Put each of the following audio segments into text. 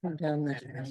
Come down there.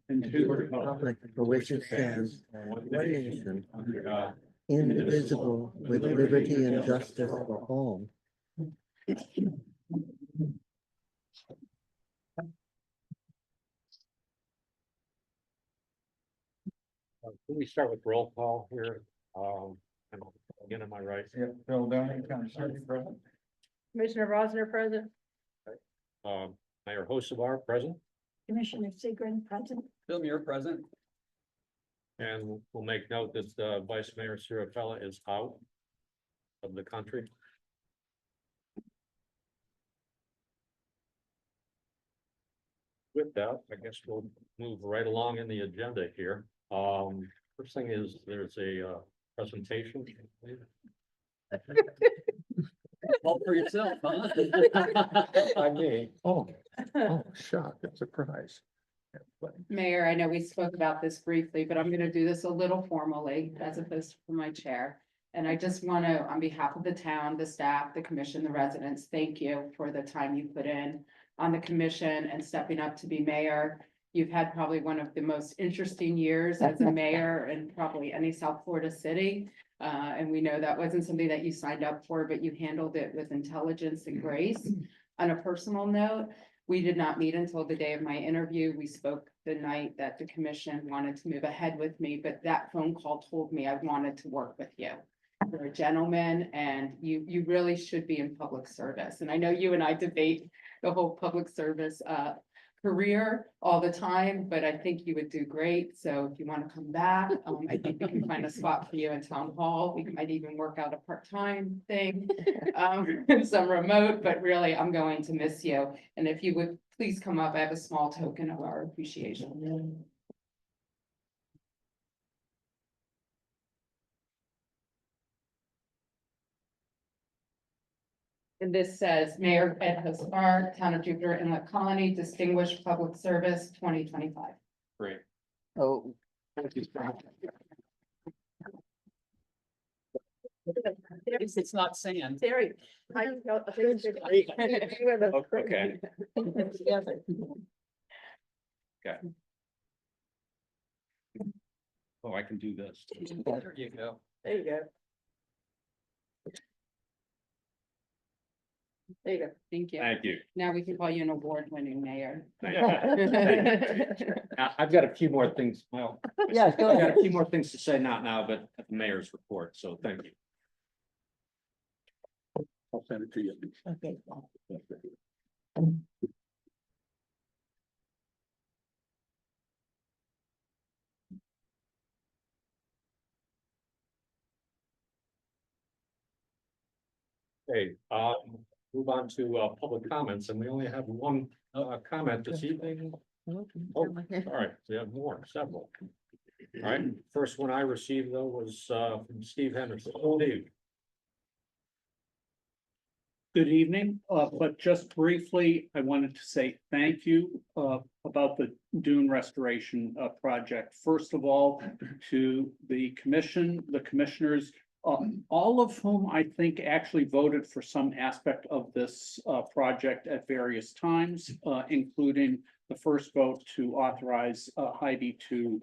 And to the republic for which it stands, one nation, indivisible, with liberty and justice for all. Can we start with roll call here? And again, am I right? Yeah, Bill Downey, County Attorney, present. Commissioner Rosner present. Mayor Hosevar present, Commissioner Seegren present. Bill Muir, present. and we'll make note that Vice Mayor Sirafella is out of the country. With that, I guess we'll move right along in the agenda here. First thing is there's a presentation. All for yourself, huh? I mean, Oh, shock, that's a surprise. Mayor, I know we spoke about this briefly, but I'm gonna do this a little formally as opposed to from my chair. And I just want to, on behalf of the town, the staff, the commission, the residents, thank you for the time you put in on the commission and stepping up to be mayor. You've had probably one of the most interesting years as a mayor in probably any South Florida city. And we know that wasn't something that you signed up for, but you handled it with intelligence and grace. On a personal note, we did not meet until the day of my interview. We spoke the night that the commission wanted to move ahead with me, but that phone call told me I wanted to work with you. You're a gentleman and you really should be in public service. And I know you and I debate the whole public service career all the time, but I think you would do great. So if you want to come back, I think we can find a spot for you in town hall. We might even work out a part-time thing, some remote, but really I'm going to miss you. And if you would please come up, I have a small token of our appreciation. And this says Mayor Ed Hosevar, Town of Jupiter Inlet Colony, Distinguished Public Service 2025. great. Oh, Thank you. It's not sand. Terry. Okay. Oh, I can do this. There you go. There you go. There you go. Thank you. Thank you. Now we can call you an award-winning mayor. I've got a few more things, well, yeah, go I've got ahead. a few more things to say, not now, but at the mayor's report, so thank you. I'll send it to you. Okay. Okay, move on to public comments, and we only have one comment this evening. Oh, all right, we have more, several. All right, first one I received though was from Steve Henderson. Steve. Good evening, but just briefly, I wanted to say thank you about the dune restoration project. First of all, to the commission, the commissioners, all of whom I think actually voted for some aspect of this project at various times, including the first vote to authorize Heidi to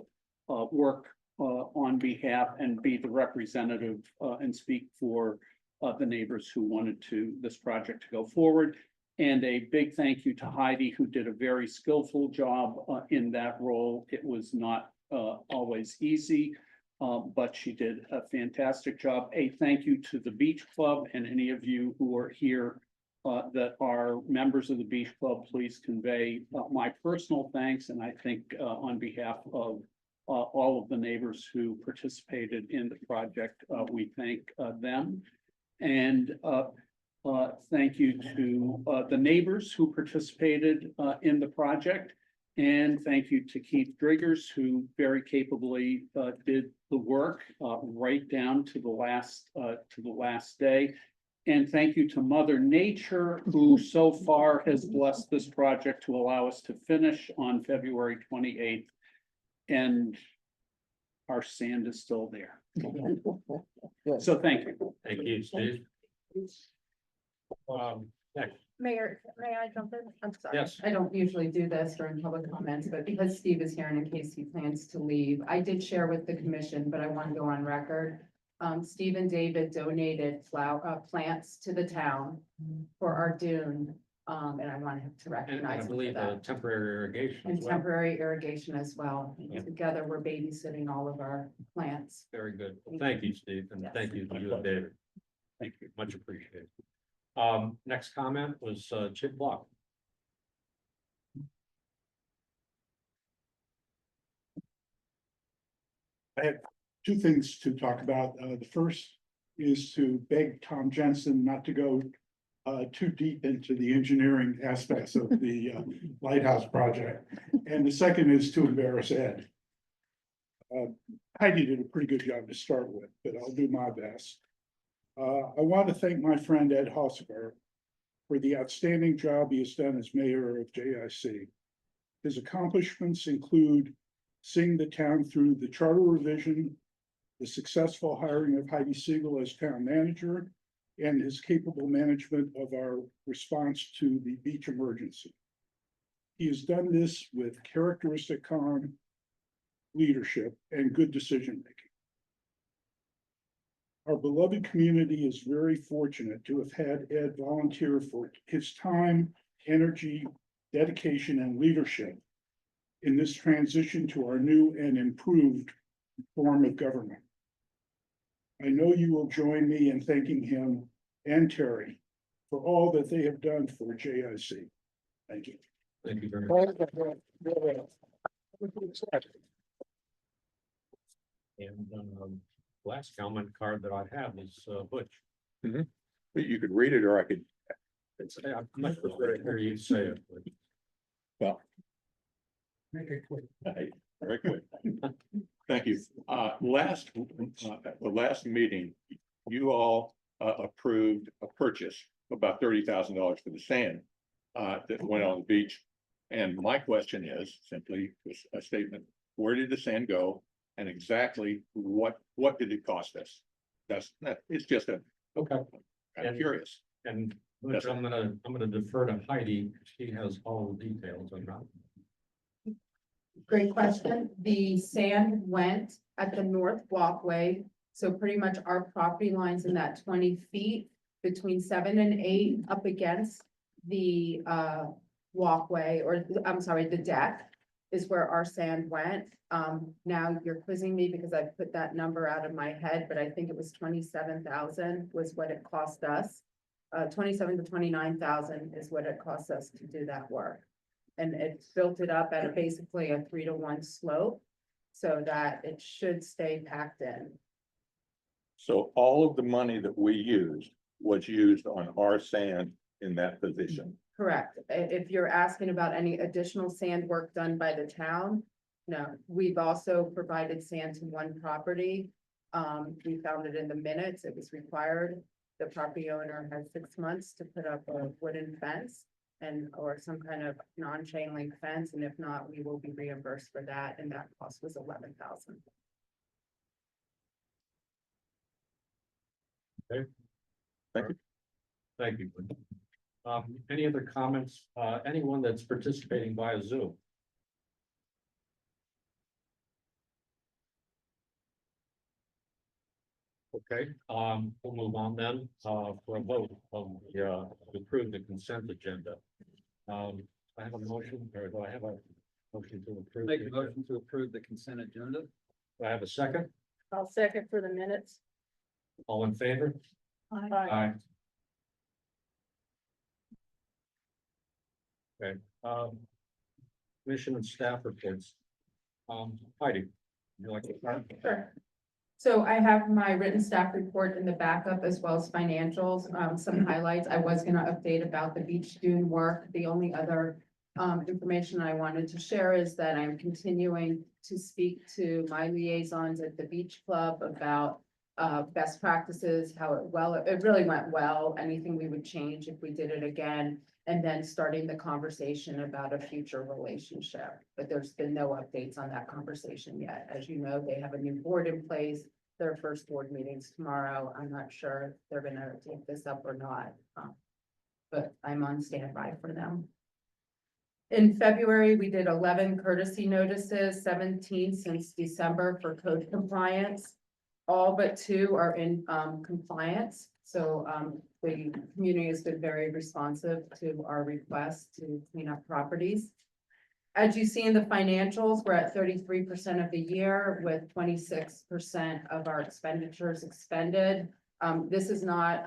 work on behalf and be the representative and speak for the neighbors who wanted this project to go forward. And a big thank you to Heidi, who did a very skillful job in that role. It was not always easy, but she did a fantastic job. A thank you to the Beach Club, and any of you who are here that are members of the Beach Club, please convey my personal thanks. And I think on behalf of all of the neighbors who participated in the project, we thank them. And thank you to the neighbors who participated in the project. And thank you to Keith Driggers, who very capably did the work right down to the last day. And thank you to Mother Nature, who so far has blessed this project to allow us to finish on February 28th. And our sand is still there. So thank you. Thank you, Steve. Next, Mayor, may I jump in? I'm sorry. yes, I don't usually do this during public comments, but because Steve is here and in case he plans to leave, I did share with the commission, but I want to go on record. Steve and David donated plants to the town for our dune. And I wanted to and recognize I him for believe that. temporary irrigation And as well. temporary irrigation as well. Yeah. Together, we're babysitting all of our plants. Very good. Well, thank you, Steve, and Yes. thank you to you and David. Thank you. Much appreciated. Next comment was Chip Block. I have two things to talk about. The first is to beg Tom Jensen not to go too deep into the engineering aspects of the lighthouse project. And the second is to embarrass Ed. Heidi did a pretty good job to start with, but I'll do my best. I want to thank my friend Ed Hossaker for the outstanding job he has done as mayor of JIC. His accomplishments include seeing the town through the charter revision, the successful hiring of Heidi Siegel as town manager, and his capable management of our response to the beach emergency. He has done this with characteristic calm leadership and good decision-making. Our beloved community is very fortunate to have had Ed volunteer for his time, energy, dedication, and leadership in this transition to our new and improved form of government. I know you will join me in thanking him and Terry for all that they have done for JIC. Thank you. Thank you very much. And last comment card that I have is Butch. You could read it or I could. I much prefer to hear you say it. but- Well. Make it quick. Very quick. Thank you. At the last meeting, you all approved a purchase of about $30,000 for the sand that went on the beach. And my question is simply a statement: where did the sand go, and exactly what did it cost us? It's just Okay, I'm And- curious. and Butch, I'm gonna defer to Heidi. She has all the details on that. Great question. The sand went at the north walkway. So pretty much our property lines in that 20 feet between 7 and 8 up against the walkway, or I'm sorry, the deck is where our sand went. Now you're quizzing me because I put that number out of my head, but I think it was 27,000 was what it cost us. 27 to 29,000 is what it cost us to do that work. And it built it up at basically a 3-to-1 slope so that it should stay packed in. So all of the money that we used was used on our sand in that position. Correct. If you're asking about any additional sand work done by the town, no, we've also provided sand to one property. We found it in the minutes. It was required. The property owner has 6 months to put up a wooden fence or some kind of non-chain link fence, and if not, we will be reimbursed for that, and that cost was 11,000. Thank you. Butch. Any other comments? Anyone that's participating via Zoom? Okay, we'll move on then, for a vote on the, to approve the consent agenda. I have a motion, or do I have a motion to approve? Make a motion to approve the consent agenda. Do I have a second? I'll second for the minutes. All in favor? Aye. Okay, commission and staff reports. Heidi, would you like to start? Sure. So I have my written staff report in the backup as well as financials, some highlights. I was gonna update about the beach dune work. The only other information I wanted to share is that I'm continuing to speak to my liaisons at the beach club about best practices, how it really went well, anything we would change if we did it again. And then starting the conversation about a future relationship, but there's been no updates on that conversation yet. As you know, they have a new board in place. Their first board meeting's tomorrow. I'm not sure if they're gonna take this up or not. But I'm on standby for them. In February, we did 11 courtesy notices, 17 since December for code compliance. All but 2 are in compliance, so the community has been very responsive to our request to clean up properties. As you see in the financials, we're at 33% of the year with 26% of our expenditures expended. This is not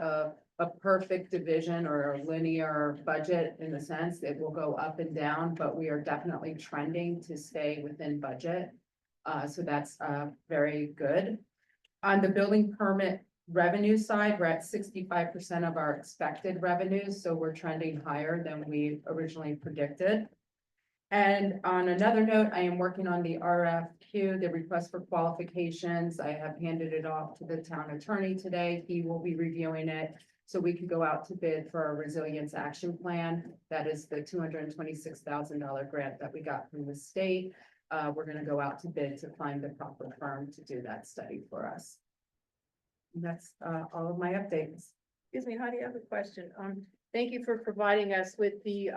a perfect division or a linear budget in the sense it will go up and down, but we are definitely trending to stay within budget. So that's very good. On the building permit revenue side, we're at 65% of our expected revenues, so we're trending higher than we originally predicted. And on another note, I am working on the RFQ, the request for qualifications. I have handed it off to the town attorney today. He will be reviewing it. So we could go out to bid for a resilience action plan. That is the $226,000 grant that we got from the state. We're gonna go out to bid to find the proper firm to do that study for us. And that's all of my updates. Excuse me, Heidi, I have a question. Thank you for providing us with the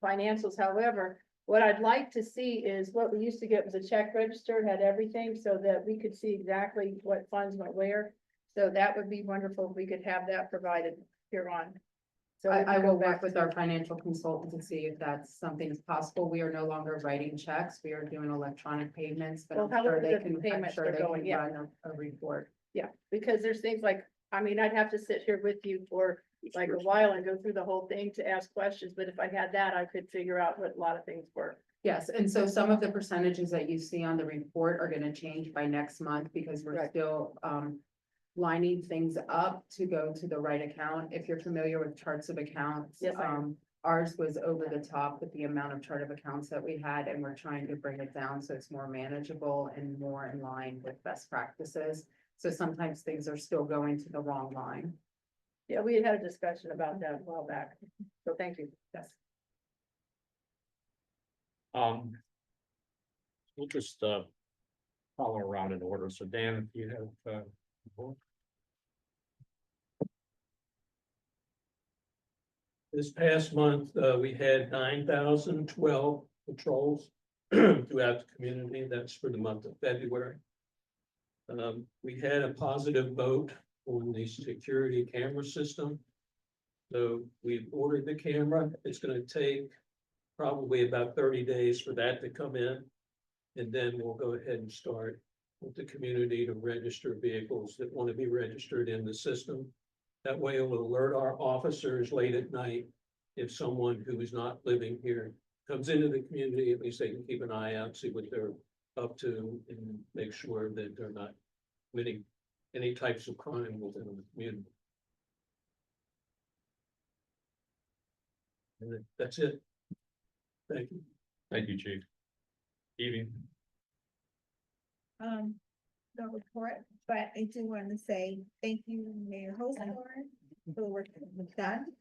financials. However, what I'd like to see is what we used to get was a check register, had everything so that we could see exactly what funds went where. So that would be wonderful if we could have that provided here on. So we I can go will work back with to- our financial consultant to see if that's something that's possible. We are no longer writing checks. We are doing electronic payments, but Well, I'm sure however they the can, I'm payments sure are they going, can yeah. run a report. Yeah, because there's things like, I mean, I'd have to sit here with you for like a while and go through the whole thing to ask questions, but if I had that, I could figure out what a lot of things were. Yes, and so some of the percentages that you see on the report are gonna change by next month because we're Right. still lining things up to go to the right account. If you're familiar with charts of accounts, Yes, I am. ours was over the top with the amount of chart of accounts that we had, and we're trying to bring it down so it's more manageable and more in line with best practices. So sometimes things are still going to the wrong line. Yeah, we had a discussion about that a while back, so thank you. Yes. We'll just follow around in order. So Dan, if you have This past month, we had 9,012 patrols throughout the community. That's for the month of February. We had a positive vote on the security camera system. So we've ordered the camera. It's gonna take probably about 30 days for that to come in. And then we'll go ahead and start with the community to register vehicles that want to be registered in the system. That way it will alert our officers late at night. If someone who is not living here comes into the community, at least they can keep an eye out, see what they're up to and make sure that they're not committing any types of crime within the community. And that's it. Thank you. Thank you, Chief. Evie. No report, but I do want to say thank you, Mayor Hosmer, for the work that was done.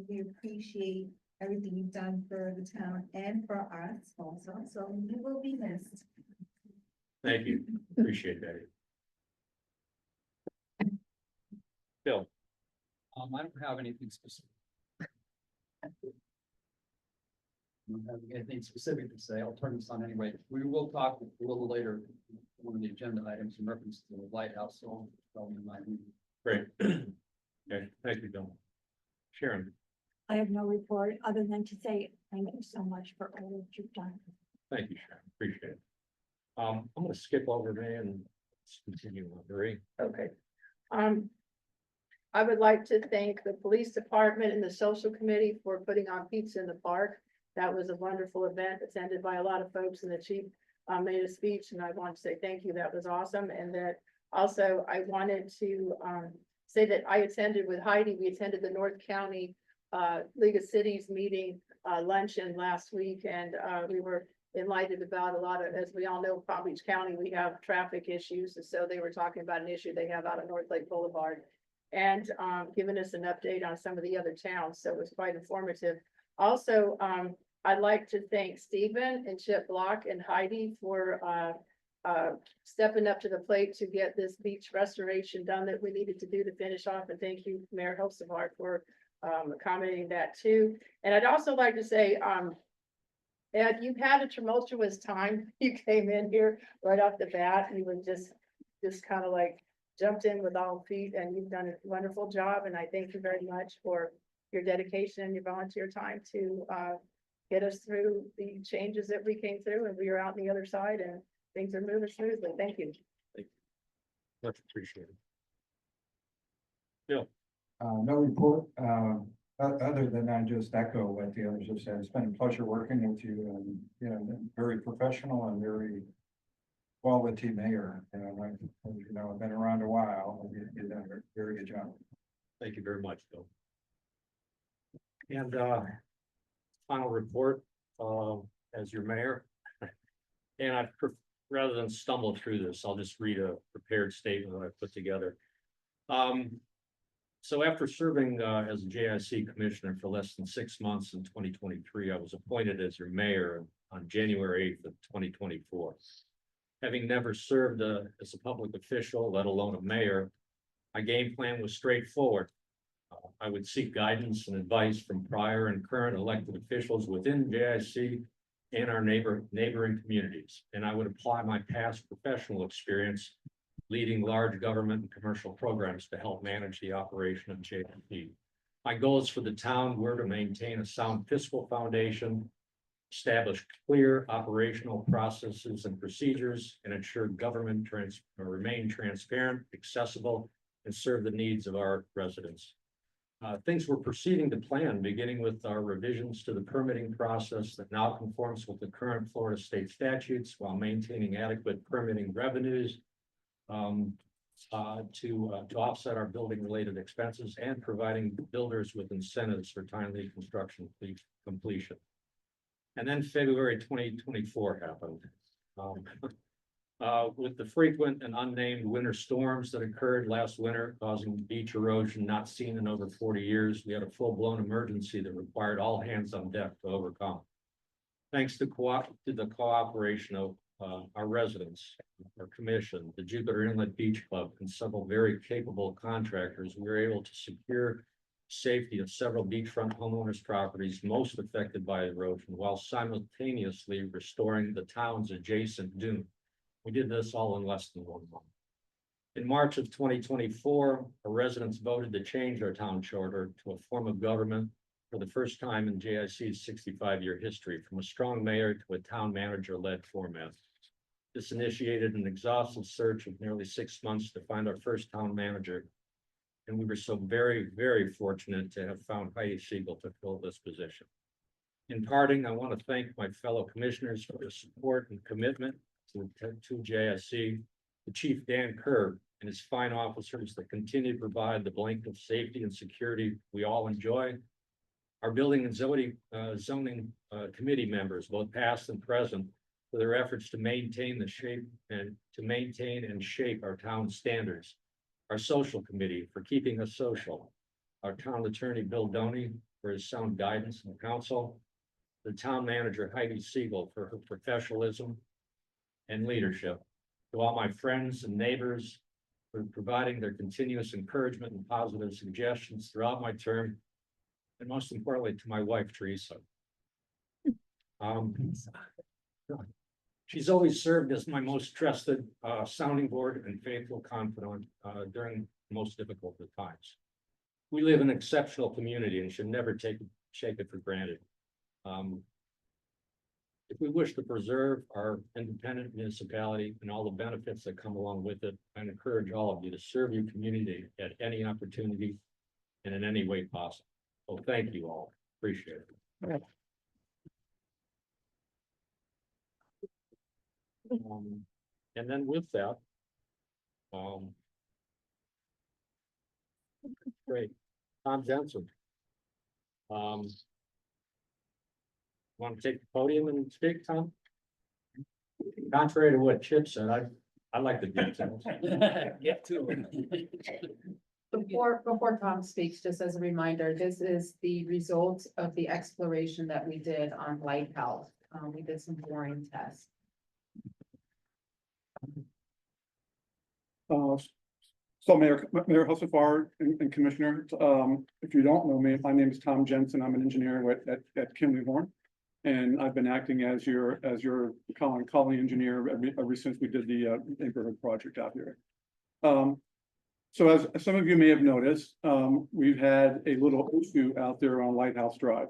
We appreciate everything you've done for the town and for us also, so you will be missed. Thank you. Appreciate that. Bill. I don't have anything specific. don't have anything specific to say. I'll turn this on anyway. We will talk a little later, one of the agenda items in reference to the lighthouse, so. Great. Okay, thank you, Bill. Sharon, I have no report other than to say thank you so much for all that you've done. thank you, Sharon, appreciate it. I'm gonna skip over May and let's continue on Marie. Okay. I would like to thank the police department and the social committee for putting on Pizza in the Park. That was a wonderful event attended by a lot of folks, and the chief made a speech, and I want to say thank you. That was awesome. And that also I wanted to say that I attended with Heidi. We attended the North County League of Cities meeting luncheon last week, and we were enlightened about a lot of, as we all know, Palm Beach County, we have traffic issues. And so they were talking about an issue they have out of North Lake Boulevard, and giving us an update on some of the other towns. So it was quite informative. Also, I'd like to thank Stephen and Chip Block and Heidi for stepping up to the plate to get this beach restoration done that we needed to do to finish off. And thank you, Mayor Helsevard, for accommodating that too. And I'd also like to say, Ed, you've had a tumultuous time. You came in here right off the bat. You were just kind of like jumped in with all feet, and you've done a wonderful job. And I thank you very much for your dedication and your volunteer time to get us through the changes that we came through, and we are out on the other side and things are moving smoothly. Thank you. Much appreciated. No report, other than I just echo what the others have said. It's been a pleasure working with you, and, you know, very professional and very quality mayor. You know, I've been around a while, and you've done a very good job. Thank you very much, Bill. And final report as your mayor. And rather than stumble through this, I'll just read a prepared statement that I put together. So after serving as a JIC commissioner for less than 6 months in 2023, I was appointed as your mayor on January 8th of 2024. Having never served as a public official, let alone a mayor, my game plan was straightforward. I would seek guidance and advice from prior and current elected officials within JIC and our neighboring communities, and I would apply my past professional experience leading large government and commercial programs to help manage the operation of JIC. My goals for the town were to maintain a sound fiscal foundation, establish clear operational processes and procedures, and ensure government remain transparent, accessible, and serve the needs of our residents. Things were proceeding to plan, beginning with our revisions to the permitting process that now conforms with the current Florida state statutes while maintaining adequate permitting revenues to offset our building related expenses and providing builders with incentives for timely construction completion. And then February 2024 happened. With the frequent and unnamed winter storms that occurred last winter, causing beach erosion not seen in over 40 years, we had a full-blown emergency that required all hands on deck to overcome. Thanks to the cooperation of our residents, our commission, the Jupiter Inlet Beach Club, and several very capable contractors, we were able to secure safety of several beachfront homeowners' properties most affected by erosion, while simultaneously restoring the town's adjacent dune. We did this all in less than 1 month. In March of 2024, our residents voted to change our town charter to a form of government for the first time in JIC's 65-year history, from a strong mayor to a town manager-led format. This initiated an exhaustive search of nearly 6 months to find our first town manager, and we were so very, very fortunate to have found Heidi Siegel to fill this position. In parting, I want to thank my fellow commissioners for their support and commitment to JIC, the Chief Dan Kerr and his fine officers that continue to provide the blanket of safety and security we all enjoy. Our building and zoning committee members, both past and present, for their efforts to maintain and shape our town standards. Our social committee for keeping us social. Our town attorney, Bill Doney, for his sound guidance and counsel. The town manager, Heidi Siegel, for her professionalism and leadership. To all my friends and neighbors for providing their continuous encouragement and positive suggestions throughout my term. And most importantly, to my wife, Teresa. She's always served as my most trusted sounding board and faithful confidant during the most difficult of times. We live in an exceptional community and should never shake it for granted. If we wish to preserve our independent municipality and all the benefits that come along with it, I encourage all of you to serve your community at any opportunity and in any way possible. So thank you all. Appreciate it. And then with that, great, Tom Jensen. Want to take the podium and speak, Tom? Contrary to what Chip said, I like the details. Yeah, too. Before Tom speaks, just as a reminder, this is the results of the exploration that we did on Lighthouse. We did some boring tests. So Mayor Husafar and Commissioner, if you don't know me, my name is Tom Jensen. I'm an engineer at Kimley Horn. And I've been acting as your calling engineer ever since we did the neighborhood project out here. So as some of you may have noticed, we've had a little issue out there on Lighthouse Drive.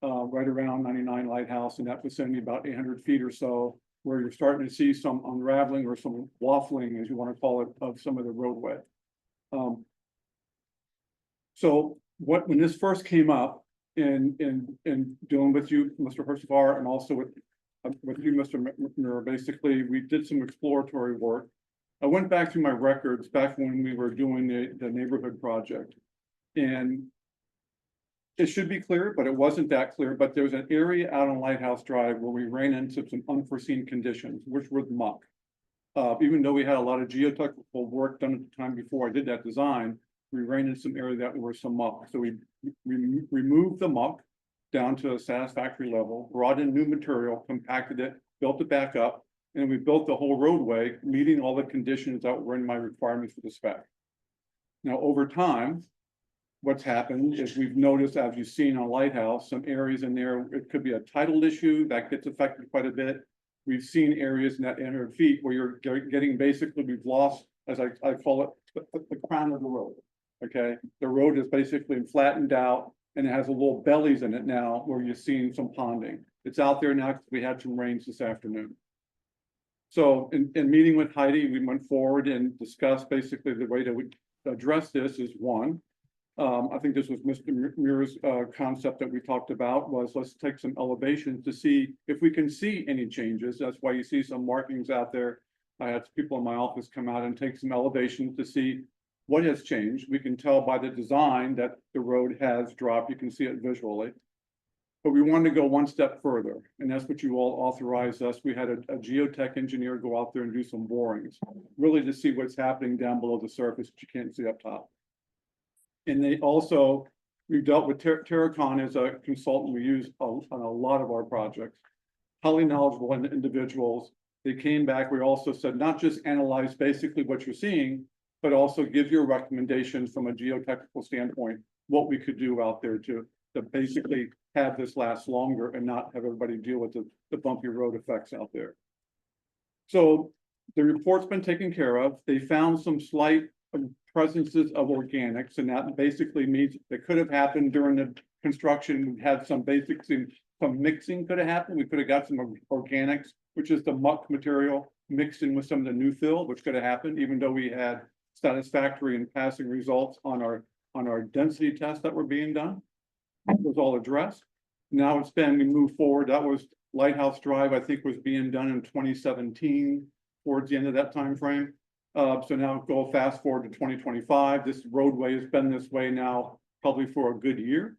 Right around 99 Lighthouse, and that vicinity about 800 feet or so, where you're starting to see some unraveling or some waffling, as you want to call it, of some of the roadway. So when this first came up in dealing with you, Mr. Husafar, and also with you, Mr. Miller, basically, we did some exploratory work. I went back through my records back when we were doing the neighborhood project. And it should be clear, but it wasn't that clear, but there's an area out on Lighthouse Drive where we ran into some unforeseen conditions, which were muck. Even though we had a lot of geotechnical work done at the time before I did that design, we ran into some area that were some muck. So we removed the muck down to a satisfactory level, brought in new material, compacted it, built it back up, and we built the whole roadway, meeting all the conditions that were in my requirements for the spec. Now, over time, what's happened is we've noticed, as you've seen on Lighthouse, some areas in there, it could be a tidal issue that gets affected quite a bit. We've seen areas in that 800 feet where you're getting basically, we've lost, as I call it, the crown of the road. Okay, the road is basically flattened out and it has a little bellies in it now where you're seeing some ponding. It's out there now because we had some rains this afternoon. So in meeting with Heidi, we went forward and discussed basically the way that we address this is one. I think this was Mr. Muir's concept that we talked about was let's take some elevations to see if we can see any changes. That's why you see some markings out there. I had people in my office come out and take some elevations to see what has changed. We can tell by the design that the road has dropped. You can see it visually. But we wanted to go one step further, and that's what you all authorized us. We had a geotech engineer go out there and do some borings, really to see what's happening down below the surface that you can't see up top. And they also, we've dealt with Terracon as a consultant we use on a lot of our projects. Highly knowledgeable individuals. They came back, we also said, not just analyze basically what you're seeing, but also give your recommendations from a geotechnical standpoint, what we could do out there to basically have this last longer and not have everybody deal with the bumpy road effects out there. So the report's been taken care of. They found some slight presences of organics, and that basically means that could have happened during the construction. We had some basics, some mixing could have happened. We could have got some organics, which is the muck material, mixed in with some of the new fill, which could have happened, even though we had satisfactory and passing results on our density tests that were being done. It was all addressed. Now it's been, we move forward. That was Lighthouse Drive, I think, was being done in 2017, towards the end of that time frame. So now go fast forward to 2025. This roadway has been this way now probably for a good year.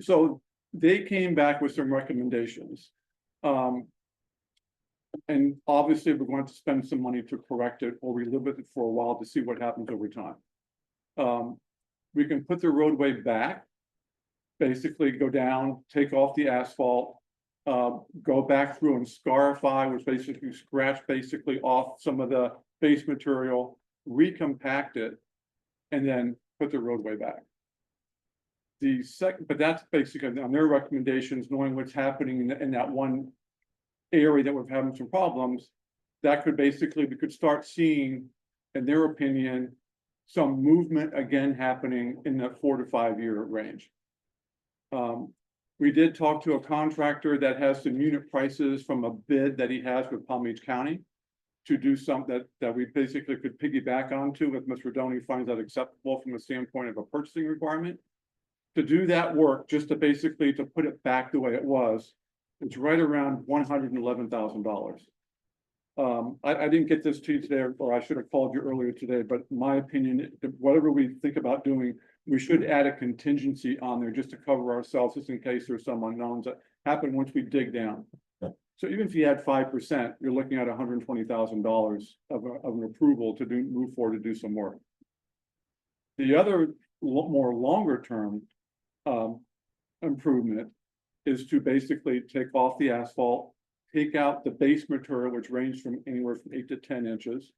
So they came back with some recommendations. And obviously we're going to spend some money to correct it or we live with it for a while to see what happens over time. We can put the roadway back, basically go down, take off the asphalt, go back through and scarify, which basically scratch basically off some of the base material, recompact it, and then put the roadway back. The second, but that's basically on their recommendations, knowing what's happening in that one area that we're having some problems. That could basically, we could start seeing, in their opinion, some movement again happening in that 4 to 5 year range. We did talk to a contractor that has some unit prices from a bid that he has with Palm Beach County to do something that we basically could piggyback onto if Mr. Donny finds that acceptable from the standpoint of a purchasing requirement. To do that work, just to basically to put it back the way it was, it's right around $111,000. I didn't get this to you today, or I should have called you earlier today, but my opinion, whatever we think about doing, we should add a contingency on there just to cover ourselves, just in case there's some unknowns that happen once we dig down. So even if you add 5%, you're looking at $120,000 of an approval to move forward to do some work. The other more longer term improvement is to basically take off the asphalt, take out the base material, which ranged from anywhere from 8 to 10 inches.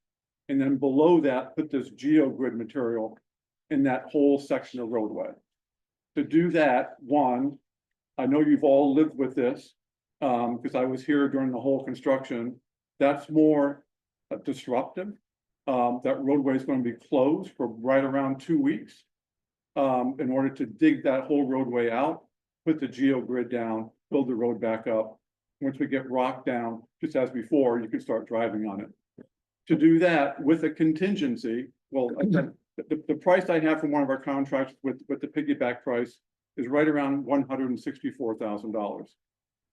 And then below that, put this geogrid material in that whole section of roadway. To do that, one, I know you've all lived with this, because I was here during the whole construction. That's more disruptive. That roadway is going to be closed for right around 2 weeks. In order to dig that whole roadway out, put the geogrid down, build the road back up. Once we get rock down, just as before, you can start driving on it. To do that with a contingency, well, again, the price I have from one of our contracts with the piggyback price is right around $164,000.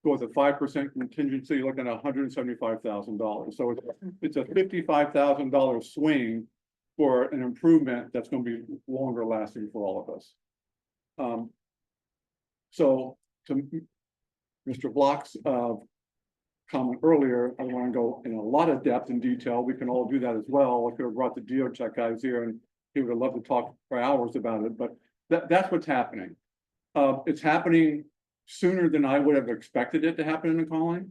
Go with a 5% contingency, you're looking at $175,000. So it's a $55,000 swing for an improvement that's going to be longer lasting for all of us. So to Mr. Block's comment earlier, I want to go in a lot of depth and detail. We can all do that as well. I could have brought the GeoCheck guys here and he would have loved to talk for hours about it, but that's what's happening. It's happening sooner than I would have expected it to happen in the colony.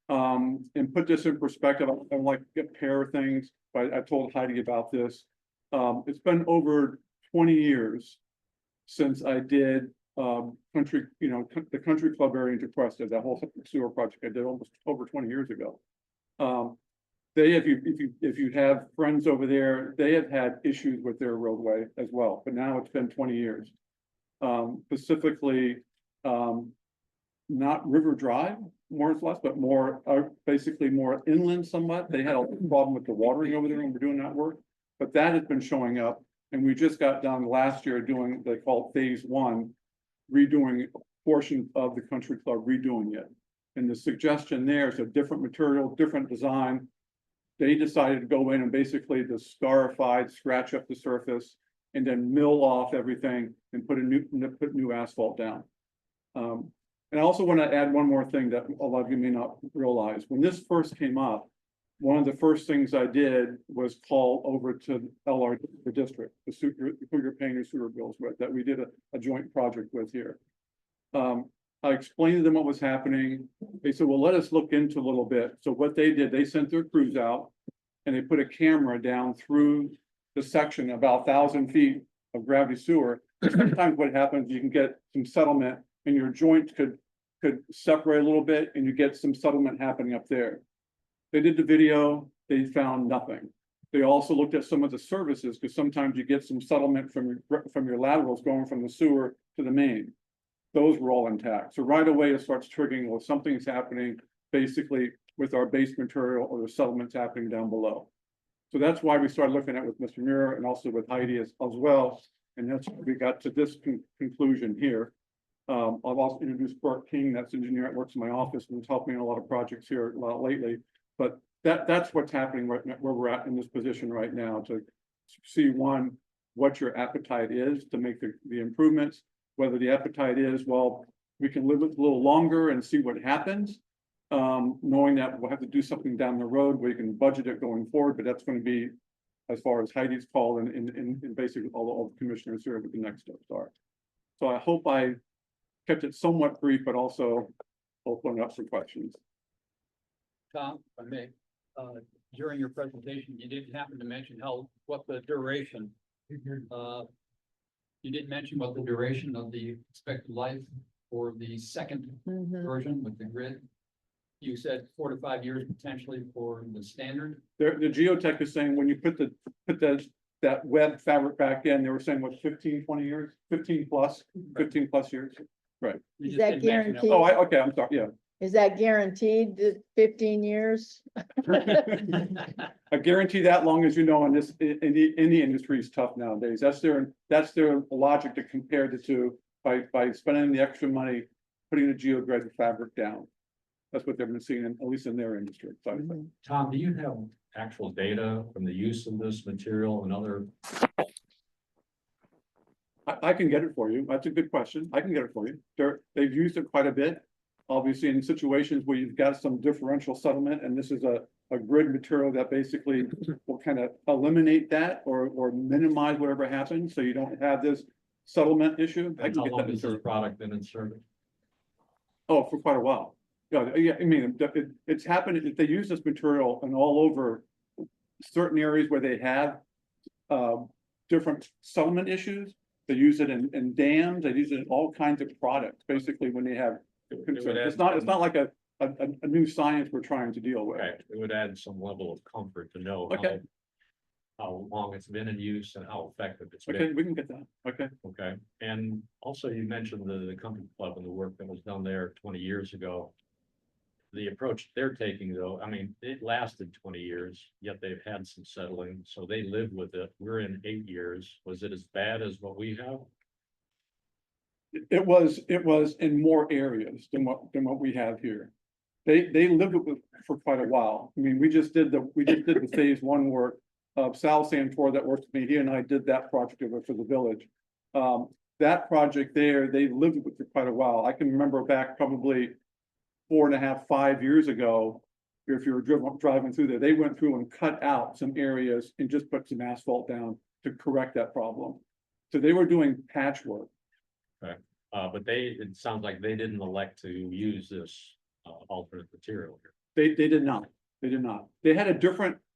And put this in perspective, I like to compare things, but I told Heidi about this. It's been over 20 years since I did country, the country club area into Cuesta, that whole sewer project I did almost over 20 years ago. If you have friends over there, they have had issues with their roadway as well, but now it's been 20 years. Specifically, not River Drive, more or less, but more, basically more inland somewhat. They had a problem with the watering over there when we're doing that work, but that has been showing up. And we just got done last year doing, they call it phase 1, redoing a portion of the country club, redoing it. And the suggestion there is a different material, different design. They decided to go in and basically the scarified, scratch up the surface, and then mill off everything and put new asphalt down. And I also want to add one more thing that a lot of you may not realize. When this first came up, one of the first things I did was call over to LR, the district, who you're paying your sewer bills with, that we did a joint project with here. I explained to them what was happening. They said, well, let us look into a little bit. So what they did, they sent their crews out and they put a camera down through the section, about 1,000 feet of gravity sewer. Sometimes what happens, you can get some settlement and your joint could separate a little bit and you get some settlement happening up there. They did the video, they found nothing. They also looked at some of the services, because sometimes you get some settlement from your laterals going from the sewer to the main. Those were all intact. So right away it starts triggering, well, something's happening basically with our base material or the settlements happening down below. So that's why we started looking at with Mr. Muir and also with Heidi as well. And that's why we got to this conclusion here. I've also introduced Bert King, that's engineer that works in my office and has helped me in a lot of projects here a lot lately. But that's what's happening right now, where we're at in this position right now, to see one, what your appetite is to make the improvements, whether the appetite is, well, we can live it a little longer and see what happens. Knowing that we'll have to do something down the road where you can budget it going forward, but that's going to be as far as Heidi's call and basically all the commissioners here, what the next steps are. So I hope I kept it somewhat brief, but also open up for questions. Tom, if I may, during your presentation, you did happen to mention what the duration You didn't mention about the duration of the expected life for the second version with the grid. You said 4 to 5 years potentially for the standard. The geotech is saying when you put that web fabric back in, they were saying what, 15, 20 years, 15 plus years. You Is just that didn't mention guaranteed? Oh, okay, I'm sorry, yeah. Is that guaranteed, the 15 years? I guarantee that long as you know, in the industry is tough nowadays. That's their logic to compare the two by spending the extra money, putting the geogrid fabric down. That's what they've been seeing, at least in their industry. So, Tom, do you have actual data from the use of this material and other? I can get it for you. That's a good question. I can get it for you. They've used it quite a bit. Obviously, in situations where you've got some differential settlement, and this is a grid material that basically will kind of eliminate that or minimize whatever happens, so you don't have this settlement issue. I And can how get long that has this material. product been in service? Oh, for quite a while. Yeah, I mean, it's happened, if they use this material and all over certain areas where they have different settlement issues. They use it in dams, they use it in all kinds of products, basically, when they have concerns. It's not like a new science we're trying to deal with. Okay, it would add some level of comfort to know. Okay. How long it's been in use and how effective it's Okay, been. we can get that. Okay. Okay, and also you mentioned the country club and the work that was done there 20 years ago. The approach they're taking though, I mean, it lasted 20 years, yet they've had some settling, so they live with it. We're in 8 years. Was it as bad as what we have? It was in more areas than what we have here. They lived with it for quite a while. I mean, we just did the phase one work of Sal Santor that worked with me. He and I did that project for the village. That project there, they lived with it for quite a while. I can remember back probably 4.5, 5 years ago. If you were driving through there, they went through and cut out some areas and just put some asphalt down to correct that problem. So they were doing patchwork. But it sounds like they didn't elect to use this alternate material here. They did not. They did not. They had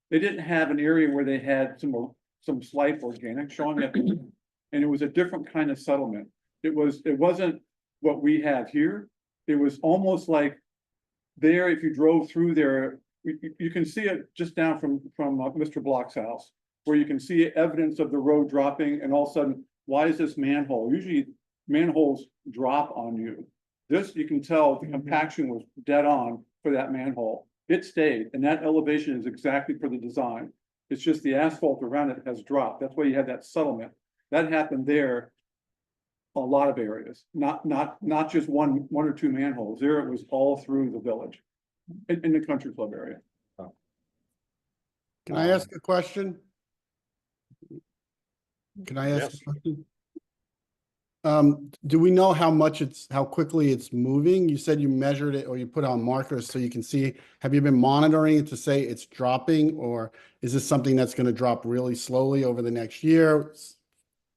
they didn't have an area where they had some slight organic showing up. And it was a different kind of settlement. It wasn't what we have here. It was almost like there, if you drove through there, you can see it just down from Mr. Block's house, where you can see evidence of the road dropping, and all of a sudden, why is this manhole? Usually manholes drop on you. This, you can tell the compaction was dead on for that manhole. It stayed, and that elevation is exactly for the design. It's just the asphalt around it has dropped. That's why you had that settlement. That happened there. A lot of areas, not just one or two manholes. There it was all through the village, in the country club area. Can I ask a question? Can I ask Yes. a question? Do we know how quickly it's moving? You said you measured it or you put on markers so you can see. Have you been monitoring it to say it's dropping, or is this something that's going to drop really slowly over the next year?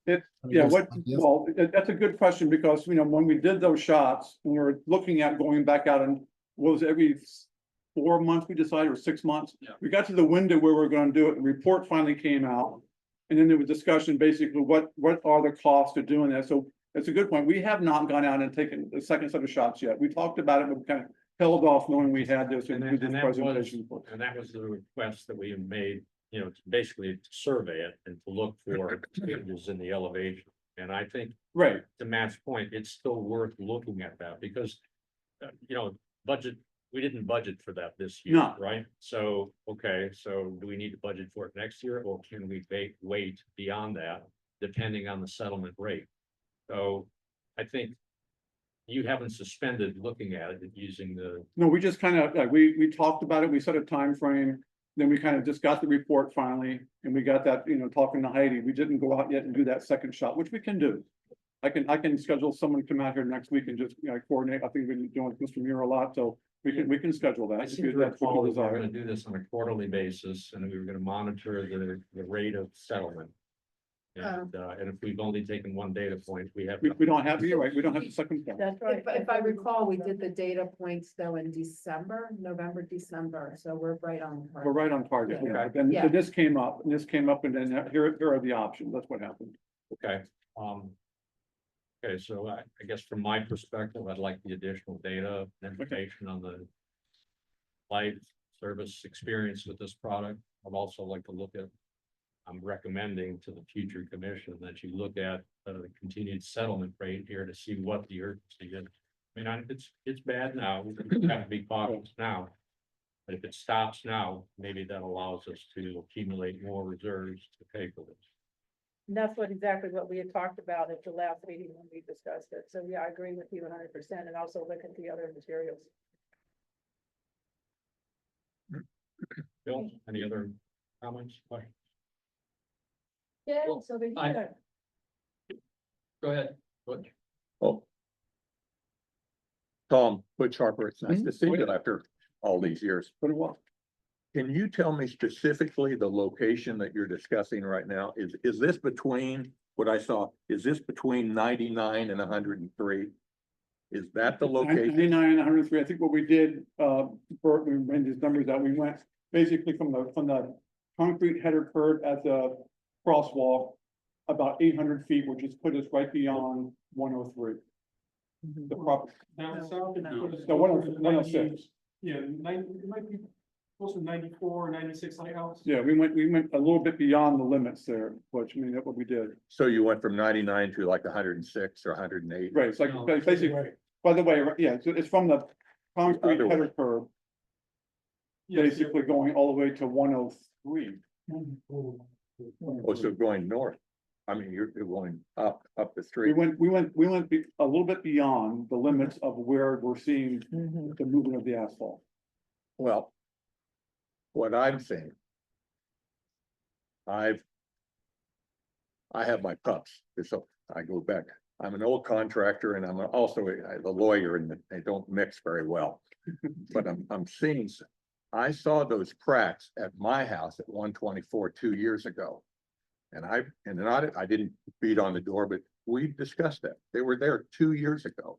That's a good question, because, when we did those shots, and we were looking at going back out, and was every 4 months we decided, or 6 months? Yeah. We got to the window where we're gonna do it, the report finally came out. And then there was discussion, basically, what are the costs of doing that? So it's a good point. We have not gone out and taken the second set of shots yet. We talked about it, but we kind of held off knowing we had this and do this presentation. And that was the request that we had made, to basically to survey it and to look for changes in the elevation. And I think, Right, to Matt's point, it's still worth looking at that because, budget, we didn't budget for that this year, No. right? So, okay, so do we need to budget for it next year, or can we wait beyond that, depending on the settlement rate? So I think you haven't suspended looking at it using the, no, we just kind of, we talked about it, we set a time frame. Then we kind of just got the report finally, and we got that, talking to Heidi. We didn't go out yet and do that second shot, which we can do. I can schedule someone to come out here next week and just, coordinate. I think we've been doing with Mr. Muir a lot, so we can schedule that. I if seem to that's what recall you that we were desire. gonna do this on a quarterly basis, and we were gonna monitor the rate of settlement. And if we've only taken one data point, we have. We don't have, you're right, we don't have the second point. That's right. If I recall, we did the data points though in November, December, so we're right on. We're target. right on target. Yeah. Okay. Then Yeah. this came up, and then here are the options. That's what happened. Okay, Okay, so I guess from my perspective, I'd like the additional data, and information on the life service experience with this product. I'd also like to look at, I'm recommending to the future commission that you look at the continued settlement rate here to see what the urgency is. I mean, it's bad now, we have to be cautious now. But if it stops now, maybe that allows us to accumulate more reserves to pay for this. And that's exactly what we had talked about at the last meeting when we discussed it. So yeah, I agree with you 100% and also look at the other materials. Bill, any other comments, questions? Yeah, Well, so the I- heater. Go ahead. Butch. Oh. Tom, Butch Harper, it's nice to see you after all these years. But what? Can you tell me specifically the location that you're discussing right now? Is this between, what I saw, is this between 99 and 103? Is that the location? 99 and 103, I think what we did, Bert, we ran these numbers out, we went basically from the concrete header curve at the crosswalk. About 800 feet, which has put us right beyond 103. The proper, Down south. and No. put us no, closer to 106. Yeah, it might be close to 94, 96 lighthouse. Yeah, we went a little bit beyond the limits there, Butch, I mean, that's what we did. So you went from 99 to like 106 or 108? Right, it's like, No. basically, by the way, yeah, so it's from the concrete Other way. header curve, basically going all the way to 103. Oh, so going north? I mean, you're going up the We street. went a little bit beyond the limits of where we're seeing the movement of the asphalt. Well, what I'm saying, I have my pups, so I go back. I'm an old contractor and I'm also a lawyer, and they don't mix very well. But I'm seeing, I saw those cracks at my house at 124 2 years ago. And I didn't beat on the door, but we discussed that. They were there 2 years ago.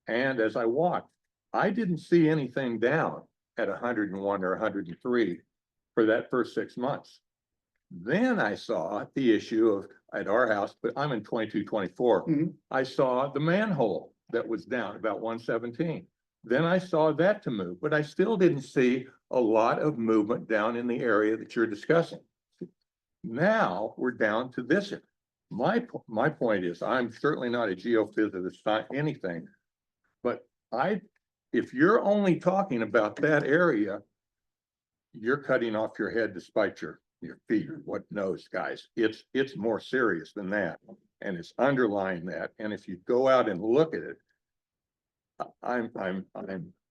And as I walked, I didn't see anything down at 101 or 103 for that first 6 months. Then I saw the issue of at our house, but I'm in 2224. Mhm. I saw the manhole that was down about 117. Then I saw that to move, but I still didn't see a lot of movement down in the area that you're discussing. Now we're down to this. My point is, I'm certainly not a geophysicist, not anything. But if you're only talking about that area, you're cutting off your head to spite your feet. What knows, guys? It's more serious than that. And it's underlying that. And if you go out and look at it, I'm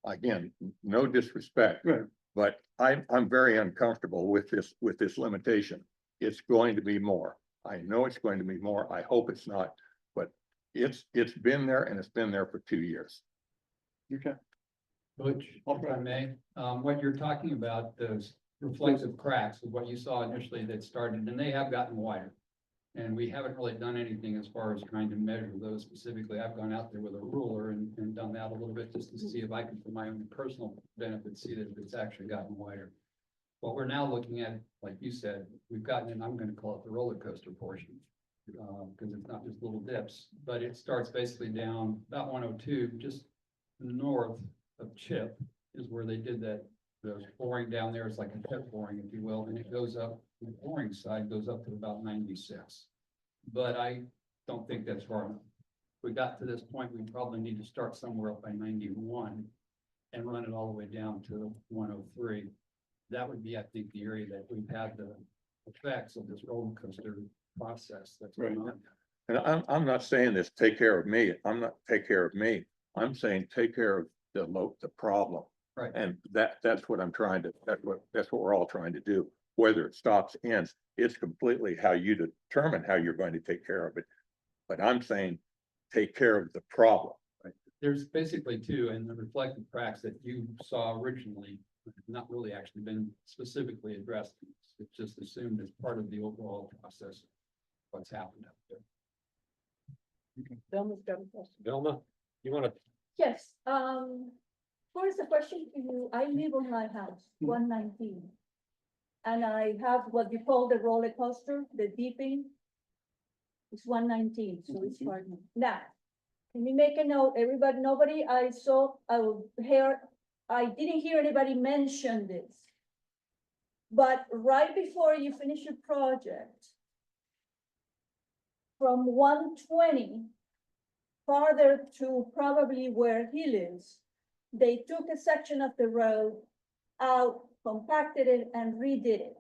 again, no disrespect. Right. But I'm very uncomfortable with this limitation. It's going to be more. I know it's going to be more. I hope it's not, but it's been there and it's been there for 2 years. Okay. Butch, if I may, what you're talking about, those reflective cracks is what you saw initially that started, and they have gotten wider. And we haven't really done anything as far as trying to measure those specifically. I've gone out there with a ruler and done that a little bit just to see if I can, for my own personal benefit, see that it's actually gotten wider. What we're now looking at, like you said, we've gotten, and I'm gonna call it the roller coaster portion. Because it's not just little dips, but it starts basically down about 102, just north of Chip is where they did that. The boring down there is like a pit boring, if you will, and it goes up, the boring side goes up to about 96. But I don't think that's far enough. If we got to this point, we probably need to start somewhere up by 91 and run it all the way down to 103. That would be, I think, the area that we've had the effects of this roller coaster process that's going on. And I'm not saying this, take care of me. I'm not take care of me. I'm saying take care of the problem. Right. And that's what I'm trying to, that's what we're all trying to do. Whether it stops, ends, it's completely how you determine how you're going to take care of it. But I'm saying, take care of the problem. Right. There's basically two, and the reflective cracks that you saw originally have not really actually been specifically addressed. It's just assumed as part of the overall process of what's happened out there. Velma's got a question. Vilma, you wanna, Yes, first a question to you. I live on my house, 119. And I have what we call the roller coaster, the dipping. It's 119, so it's part now. Can you make a note, everybody, nobody I saw, I didn't hear anybody mention this. But right before you finish your project, from 120 farther to probably where he lives, they took a section of the road out, compacted it and redid it.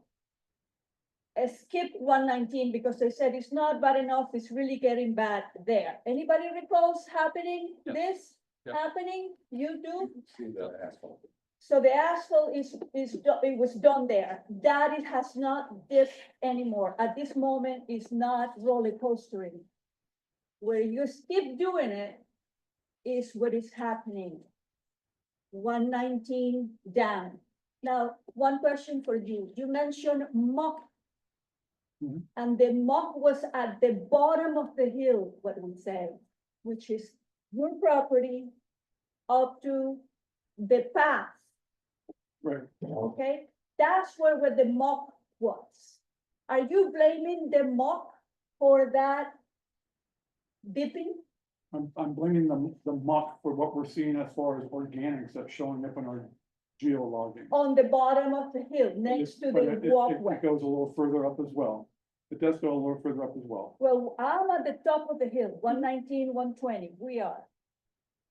Skip 119 because they said it's not bad enough, it's really getting bad there. Anybody recalls happening, Yeah. this Yeah. happening? You do? See the asphalt. So the asphalt it was done there. That it has not dipped anymore. At this moment, it's not roller coastering. Where you keep doing it is what is happening. 119 down. Now, one question for you. You mentioned muck. Mhm. And the muck was at the bottom of the hill, what we say, which is your property up to the path. Right. Okay, that's where the muck was. Are you blaming the muck for that dipping? I'm blaming the muck for what we're seeing as far as organics that's showing up in our geologging. On the bottom of the hill, next to But the walkway? It goes a little further up as well. It does go a little further up as well. Well, I'm at the top of the hill, 119, 120, we are.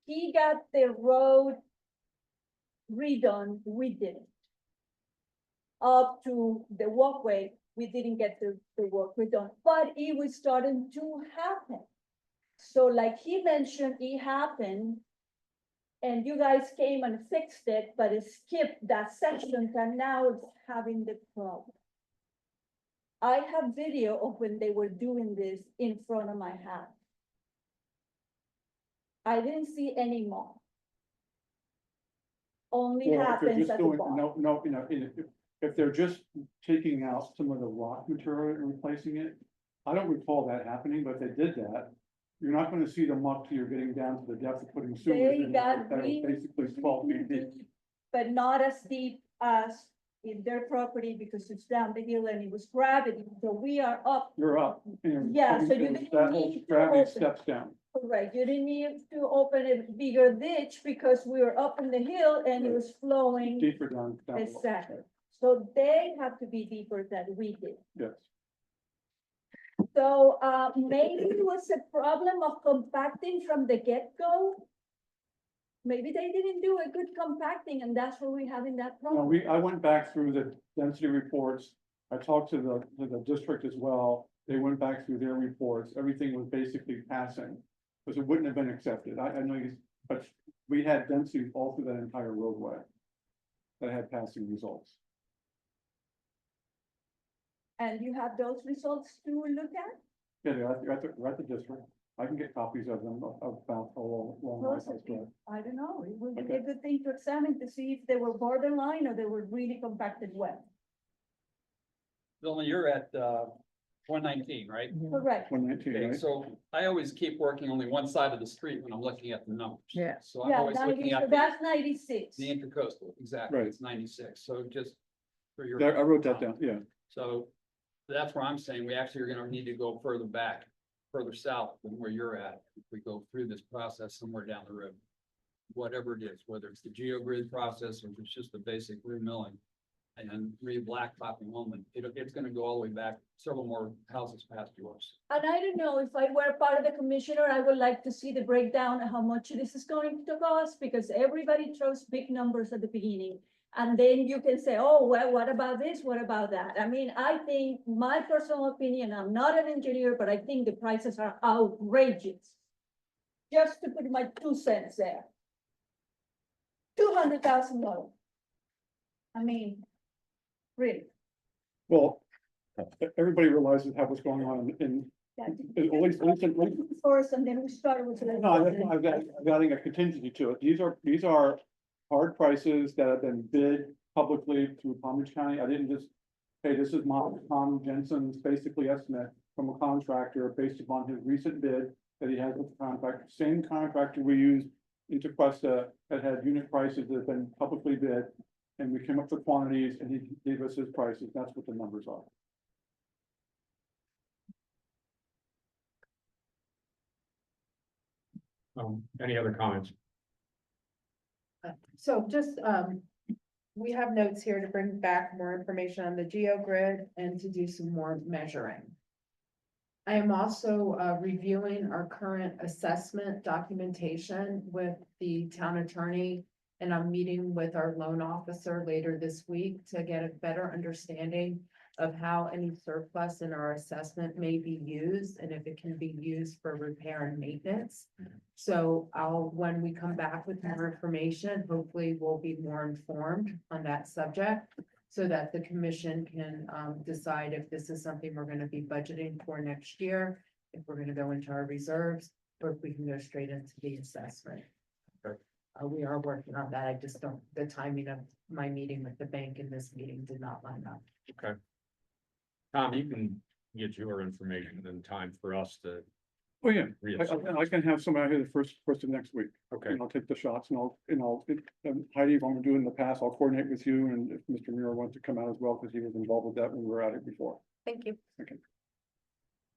He got the road redone, we didn't. Up to the walkway, we didn't get the work redone, but it was starting to happen. So like he mentioned, it happened. And you guys came and fixed it, but it skipped that section and now it's having the problem. I have video of when they were doing this in front of my house. I didn't see any more. Only Well, if they're happens just at the doing, bottom. no, you know, if they're just taking out some of the rock material and replacing it, I don't recall that happening, but if they did that, you're not gonna see the muck till you're getting down to the depth of putting sewers They in got that are really, basically 12 feet deep. but not as deep as in their property because it's down the hill and it was gravity, so we are up. You're up. and Yeah, so you and didn't that whole need to gravity open. steps down. Correct, you didn't need to open a bigger ditch because we were up in the hill and it Right. was flowing. Deeper down. Below. Exactly. So they have to be deeper than we did. Yes. So, maybe it was a problem of compacting from the get-go. Maybe they didn't do a good compacting and that's where we're having that No, problem. I went back through the density reports. I talked to the district as well. They went back through their reports. Everything was basically passing. Because it wouldn't have been accepted. I know you, but we had density all through that entire roadway. That had passing results. And you have those results to look at? Yeah, they're at the district. I can get copies of them about along my house drive. I don't know, it would be a Okay. good thing to examine to see if they were borderline or they were really compacted well. Bill, you're at 119, right? Correct. 119, Okay, right? so I always keep working only one side of the street when I'm looking at the numbers. Yeah. So I'm Yeah, always 90, looking so at that's 96. the intercoastal, exactly, Right. it's 96, so just for your. There, I wrote that down, yeah. So that's where I'm saying we actually are gonna need to go further back, further south than where you're at. If we go through this process somewhere down the road. Whatever it is, whether it's the GeoGrid process or if it's just the basic re-milling and re-blacktopping only, it's gonna go all the way back several more houses past yours. And I don't know, if I were part of the commissioner, I would like to see the breakdown of how much this is going to cost, because everybody throws big numbers at the beginning. And then you can say, oh, well, what about this? What about that? I mean, I think, my personal opinion, I'm not an engineer, but I think the prices are outrageous. Just to put my 2 cents there. $200,000. I mean, really. Well, everybody realizes how what's going on in, at least First, and then we started with. no, I've got, adding a contingency to it. These are hard prices that have been bid publicly through Palm Beach County. I didn't just, hey, this is Tom Jensen's basically estimate from a contractor based upon his recent bid that he has with the contractor. Same contractor we used in Tequesta that had unit prices that have been publicly bid. And we came up with quantities and he gave us his prices. That's what the numbers are. Any other comments? So just, we have notes here to bring back more information on the GeoGrid and to do some more measuring. I am also reviewing our current assessment documentation with the town attorney. And I'm meeting with our loan officer later this week to get a better understanding of how any surplus in our assessment may be used and if it can be used for repair and maintenance. So when we come back with more information, hopefully we'll be more informed on that subject so that the commission can decide if this is something we're gonna be budgeting for next year, if we're gonna go into our reserves, or if we can go straight into the assessment. Okay. We are working on that. I just don't, the timing of my meeting with the bank and this meeting did not line up. Okay. Tom, you can get your information in time for us to Oh, yeah, reassess. I can have somebody here the first of next week. Okay, And I'll take the shots and Heidi, if I'm gonna do it in the past, I'll coordinate with you and if Mr. Muir wants to come out as well, because he was involved with that when we were at it before. Thank you.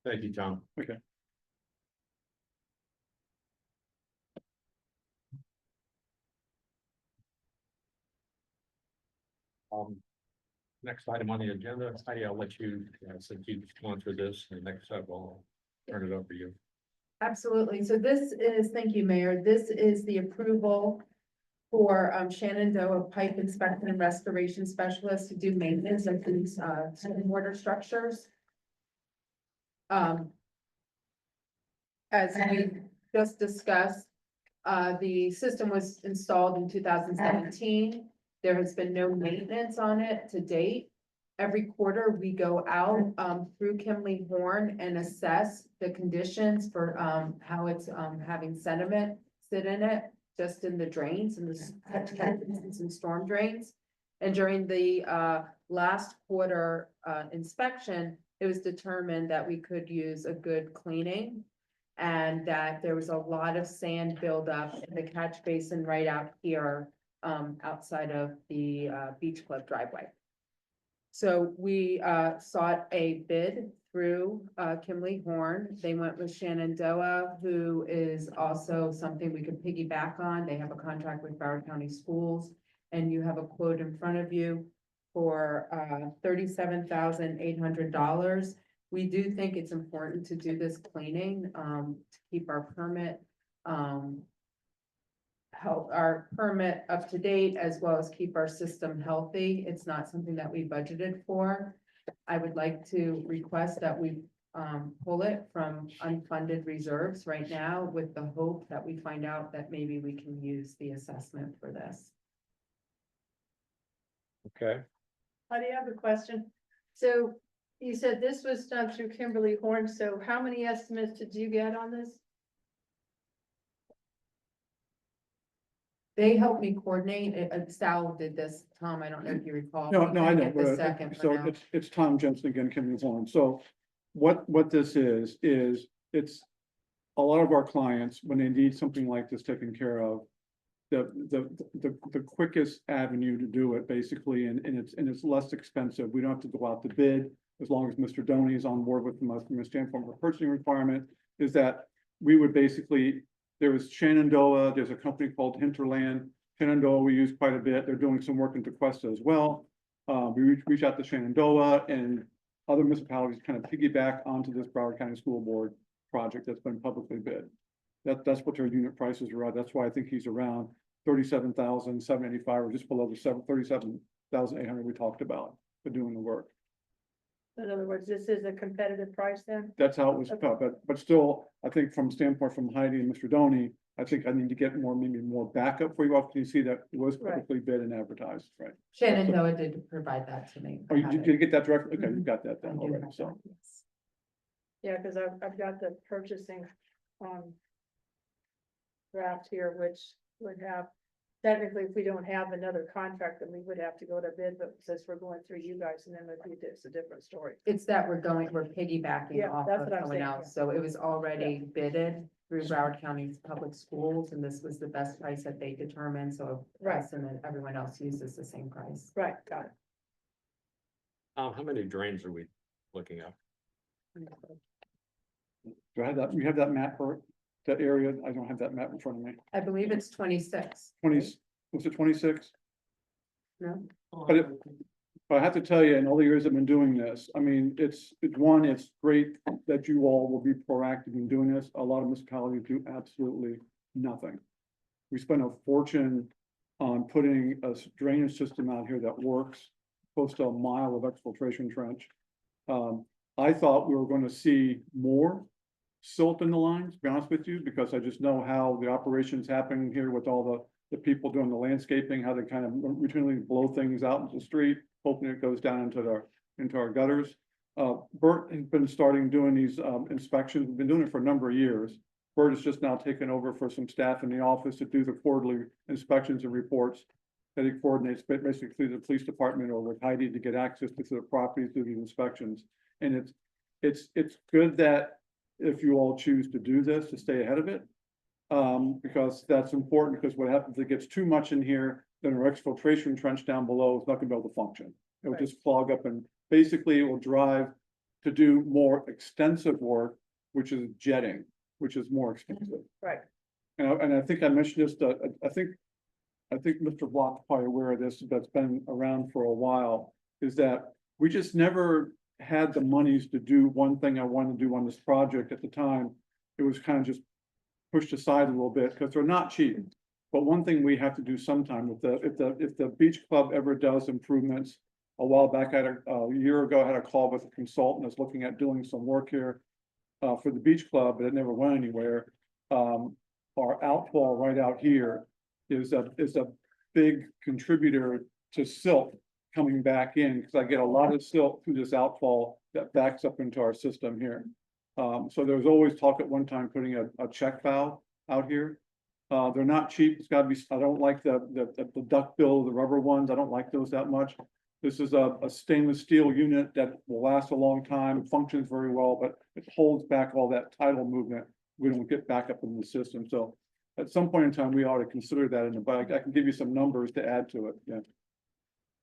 thank you, Tom. Okay. Next item on the agenda, Heidi, I'll let you, since you've gone through this, the next step, I'll turn it over to you. Absolutely. So this is, thank you, Mayor. This is the approval for Shenandoah Pipe Inspection and Restoration Specialist to do maintenance of these mortar structures. As we just discussed, the system was installed in 2017. There has been no maintenance on it to date. Every quarter, we go out through Kimley Horn and assess the conditions for how it's having sediment sit in it, just in the drains and the catch basins and storm drains. And during the last quarter inspection, it was determined that we could use a good cleaning and that there was a lot of sand buildup in the catch basin right out here outside of the Beach Club driveway. So we sought a bid through Kimley Horn. They went with Shenandoah, who is also something we could piggyback on. They have a contract with Broward County Schools. And you have a quote in front of you for $37,800. We do think it's important to do this cleaning to keep our permit up to date, as well as keep our system healthy. It's not something that we budgeted for. I would like to request that we pull it from unfunded reserves right now with the hope that we find out that maybe we can use the assessment for this. Okay, I do have a question. So you said this was done through Kimberly Horn, so how many estimates did you get on this? They helped me coordinate, Sal did this, Tom, I don't know if you recall. No, We no, I didn't know, get the but, second for so now. it's Tom Jensen again, Kimberly Horn. So what this is it's a lot of our clients, when they need something like this taken care of, the quickest avenue to do it basically, and it's less expensive. We don't have to go out to bid as long as Mr. Doney is on board with us from a standpoint of a purchasing requirement, is that we would basically, there was Shenandoah, there's a company called Hinterland. Shenandoah we use quite a bit. They're doing some work in Tequesta as well. We reach out to Shenandoah and other municipalities kind of piggyback onto this Broward County School Board project that's been publicly bid. That's what their unit prices are at. That's why I think he's around 37,785 or just below the 37,800 we talked about for doing the work. In other words, this is a competitive price then? That's how it was cut, but still, I think from standpoint from Heidi and Mr. Doney, I think I need to get maybe more backup for you all. Can you see that it was Right. publicly bid and advertised, right? Shenandoah did provide that to me. Oh, did you get that directly? Okay, you got that I then do already, have so. that, yes. Yeah, because I've got the purchasing draft here, which would have, technically, if we don't have another contract, then we would have to go to bid, but since we're going through you guys, and then it's a different story. It's that we're piggybacking Yeah, off that's of what I'm someone saying, else, so it was already bidded through Broward County's public schools, and this was the best price that they determined, so Right. us and then everyone else uses the same price. Right, got it. how many drains are we looking at? Do I have that, you have that map for it? that area? I don't have that map in front of me. I believe it's 26. 20, was it 26? No? But it, but I have to tell you, in all the years I've been doing this, I mean, it's great that you all will be proactive in doing this. A lot of municipalities do absolutely nothing. We spend a fortune on putting a drainage system out here that works, close to a mile of exfiltration trench. I thought we were gonna see more silt in the lines, to be honest with you, because I just know how the operations happening here with all the people doing the landscaping, how they kind of routinely blow things out into the street, hoping it goes down into our gutters. Bert has been starting doing these inspections, we've been doing it for a number of years. Bert has just now taken over for some staff in the office to do the quarterly inspections and reports that he coordinates, basically the police department or with Heidi to get access to the properties, do these inspections. And it's good that if you all choose to do this, to stay ahead of it. Because that's important, because what happens, if it gets too much in here, then our exfiltration trench down below is not gonna be able to function. It will just clog up, and basically it will drive to do more extensive work, which is jetting, which is more expensive. Right. And I think I mentioned this, I think Mr. Block's probably aware of this, that's been around for a while, is that we just never had the monies to do one thing I wanted to do on this project at the time. It was kind of just pushed aside a little bit, because they're not cheap. But one thing we have to do sometime, if the beach club ever does improvements, a while back, a year ago, I had a call with a consultant that's looking at doing some work here for the beach club, but it never went anywhere. Our outfall right out here is a big contributor to silt coming back in, because I get a lot of silt through this outfall that backs up into our system here. So there was always talk at one time putting a check valve out here. They're not cheap. It's gotta be, I don't like the duck bill, the rubber ones. I don't like those that much. This is a stainless steel unit that will last a long time, functions very well, but it holds back all that tidal movement. We don't get back up in the system. So at some point in time, we ought to consider that in the bag. I can give you some numbers to add to it. Yeah.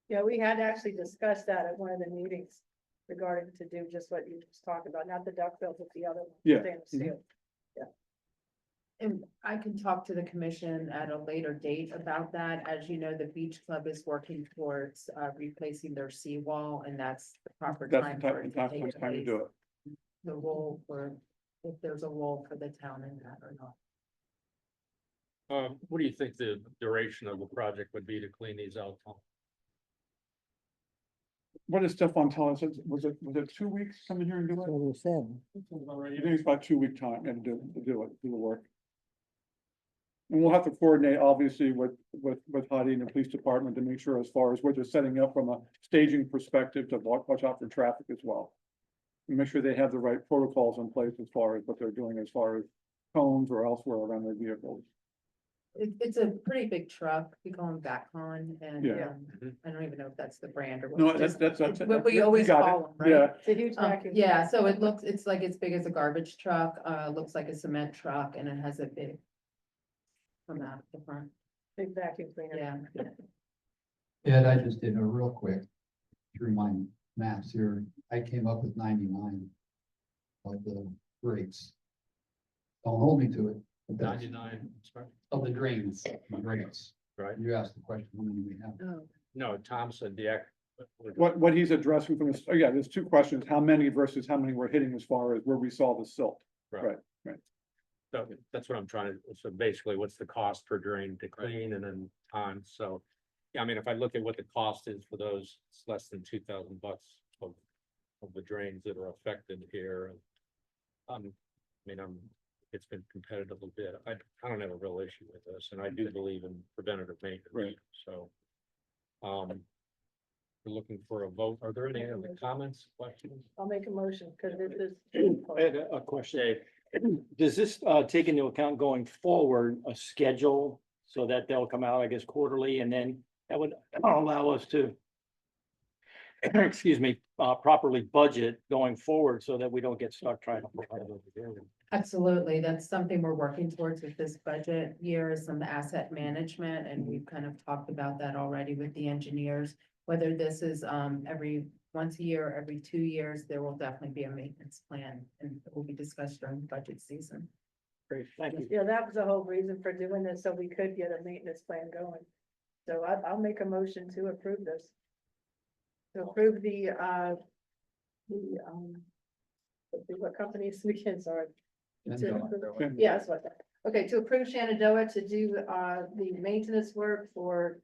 Yeah, we had actually discussed that at one of the meetings regarding to do just what you just talked about, not the duck bill, but the other one. Yeah. stainless steel. And I can talk to the commission at a later date about that. As you know, the beach club is working towards replacing their seawall, and that's the proper That's time the for it to take time to place. do it. The role for, if there's a role for the town in that or not. What do you think the duration of the project would be to clean these out, Tom? What did Stefan tell us? Was it 2 weeks coming here and do it? You think it's about 2 week time and do the work. And we'll have to coordinate, obviously, with Heidi and the police department to make sure, as far as what they're setting up from a staging perspective, to watch out for traffic as well. And make sure they have the right protocols in place as far as what they're doing, as far as cones or elsewhere around their vehicles. It's a pretty big truck. We call them Vacon, and Yeah. I don't even know if that's the brand or what. No, it is. that's. What we you always got it. call them, right? Yeah, It's a huge vacuum. Yeah, so it's like as big as a garbage truck, looks like a cement truck, and it has a big come out the front, Big vacuum cleaner. yeah. Ed, I just did a real quick through my maps here. I came up with 99 of the rates. Don't hold me to it. but that's 99, sorry. Of the drains, rates. Right. You asked the question, how many we have? Oh, No, Tom said the act. what he's addressing from this, yeah, there's two questions, how many versus how many we're hitting as far as where we saw the silt. Right. So that's what I'm trying to, so basically, what's the cost per drain to clean and then time, so. Yeah, I mean, if I look at what the cost is for those, it's less than $2,000 of the drains that are affected here. I mean, it's been competitive a bit. I don't have a real issue with this, and I do believe in preventative maintenance. Right. So. We're looking for a vote. Are there any other comments, questions? I'll make a motion, because this is. I had a question. Does this take into account going forward a schedule so that they'll come out, I guess, quarterly, and then that would allow us to excuse me, properly budget going forward so that we don't get stuck trying to. absolutely. That's something we're working towards with this budget year, is some asset management, and we've kind of talked about that already with the engineers. Whether this is every once a year, every 2 years, there will definitely be a maintenance plan, and it will be discussed during budget season. Great, thank you. Yeah, that was the whole reason for doing this, so we could get a maintenance plan going. So I'll make a motion to approve this. To approve let's see what company is again, sorry. To approve- Yeah, that's what, okay, to approve Shenandoah to do, the maintenance work for,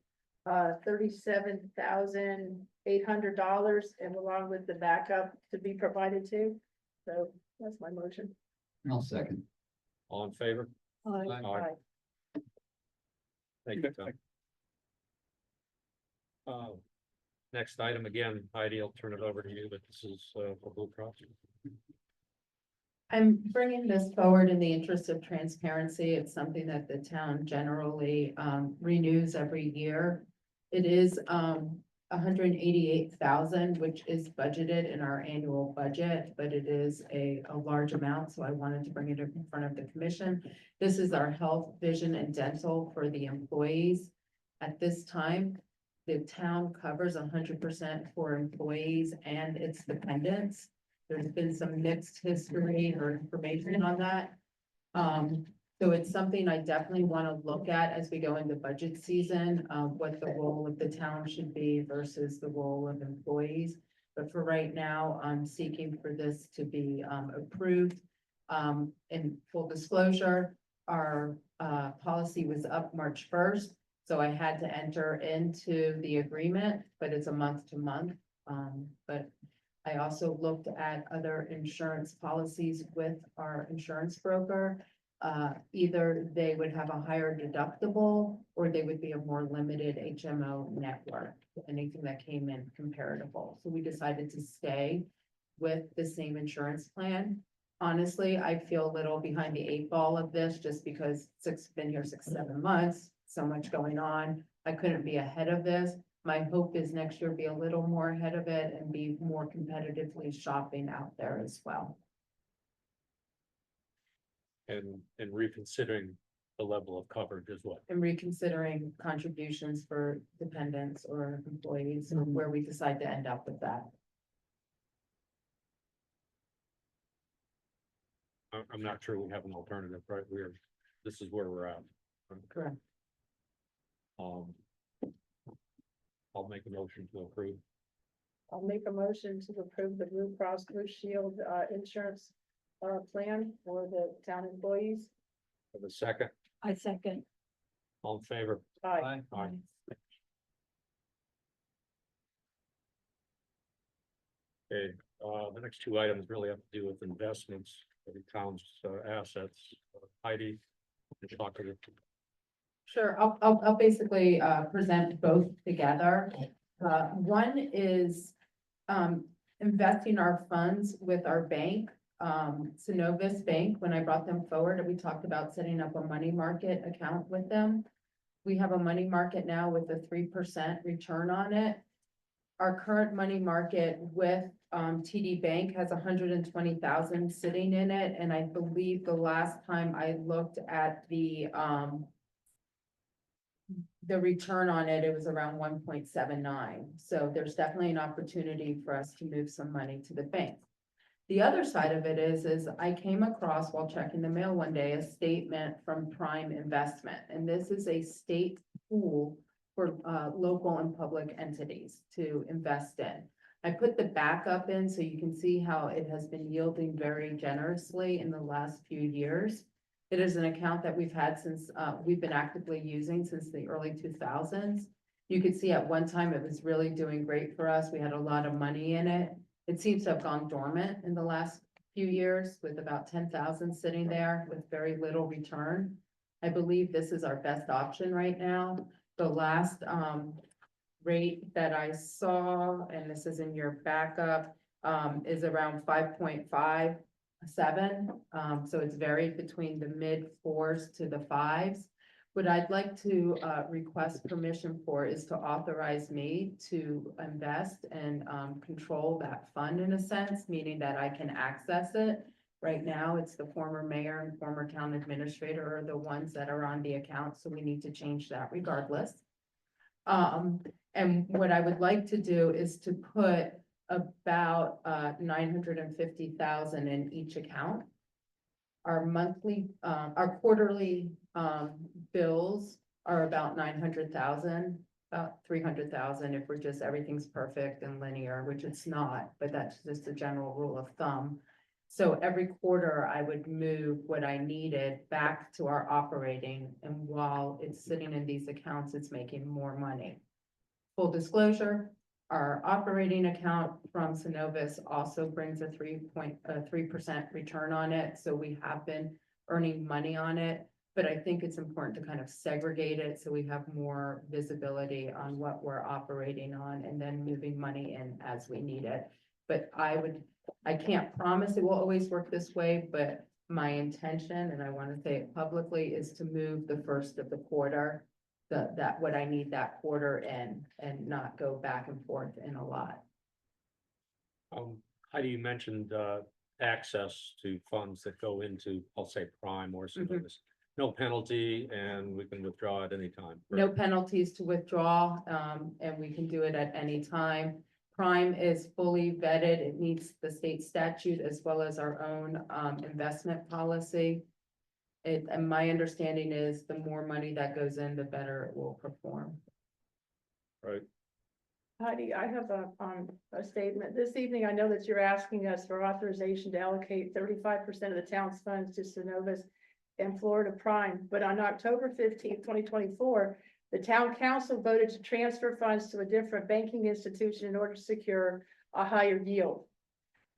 $37,800 and along with the backup to be provided too. So that's my motion. I'll second. All in favor? Aye. Thank you, Tom. Next item again, Heidi, I'll turn it over to you, but this is for Blue Cross. I'm bringing this forward in the interest of transparency. It's something that the town generally renews every year. It is $188,000, which is budgeted in our annual budget, but it is a large amount, so I wanted to bring it in front of the commission. This is our health, vision, and dental for the employees. At this time, the town covers 100% for employees and its dependents. There's been some mixed history or information on that. So it's something I definitely want to look at as we go into budget season, what the role of the town should be versus the role of employees. But for right now, I'm seeking for this to be approved. In full disclosure, our policy was up March 1st. So I had to enter into the agreement, but it's a month to month. But I also looked at other insurance policies with our insurance broker. Either they would have a higher deductible or they would be a more limited HMO network, anything that came in comparable. So we decided to stay with the same insurance plan. Honestly, I feel a little behind the 8 ball of this just because been here 6-7 months, so much going on. I couldn't be ahead of this. My hope is next year be a little more ahead of it and be more competitively shopping out there as well. And reconsidering the level of coverage as well. And reconsidering contributions for dependents or employees and where we decide to end up with that. I'm not sure we have an alternative, right? This is where we're at. Correct. I'll make a motion to approve. I'll make a motion to approve the Blue Cross Blue Shield insurance plan for the town employees. For the second, I second. all in favor? Aye. Aye. Okay, the next two items really have to do with investments of the town's assets. Heidi, would you talk to the Sure, I'll basically present both together. One is investing our funds with our bank, Synovus Bank. When I brought them forward, we talked about setting up a money market account with them. We have a money market now with a 3% return on it. Our current money market with TD Bank has 120,000 sitting in it, and I believe the last time I looked at the return on it, it was around 1.79. So there's definitely an opportunity for us to move some money to the bank. The other side of it is I came across while checking the mail one day, a statement from Prime Investment, and this is a state pool for local and public entities to invest in. I put the backup in so you can see how it has been yielding very generously in the last few years. It is an account that we've had since, we've been actively using since the early 2000s. You could see at one time it was really doing great for us. We had a lot of money in it. It seems to have gone dormant in the last few years with about 10,000 sitting there with very little return. I believe this is our best option right now. The last rate that I saw, and this is in your backup, is around 5.57. So it's varied between the mid 4s to the 5s. What I'd like to request permission for is to authorize me to invest and control that fund in a sense, meaning that I can access it. Right now, it's the former mayor and former town administrator are the ones that are on the account, so we need to change that regardless. And what I would like to do is to put about 950,000 in each account. Our monthly, our quarterly, bills are about 900,000, about 300,000 if we're just, everything's perfect and linear, which it's not, but that's just a general rule of thumb. So every quarter I would move what I needed back to our operating, and while it's sitting in these accounts, it's making more money. Full disclosure, our operating account from Synovus also brings a 3% return on it, so we have been earning money on it. But I think it's important to kind of segregate it so we have more visibility on what we're operating on and then moving money in as we need it. But I can't promise it will always work this way, but my intention, and I want to say it publicly, is to move the first of the quarter, that what I need that quarter in, and not go back and forth in a lot. Heidi, you mentioned, access to funds that go into, I'll say, Prime or Synovus. No penalty, and we can withdraw at any time. No penalties to withdraw, and we can do it at any time. Prime is fully vetted. It meets the state statute as well as our own investment policy. And my understanding is the more money that goes in, the better it will perform. Right. Heidi, I have a statement. This evening, I know that you're asking us for authorization to allocate 35% of the town's funds to Synovus and Florida Prime, but on October 15th, 2024, the town council voted to transfer funds to a different banking institution in order to secure a higher yield.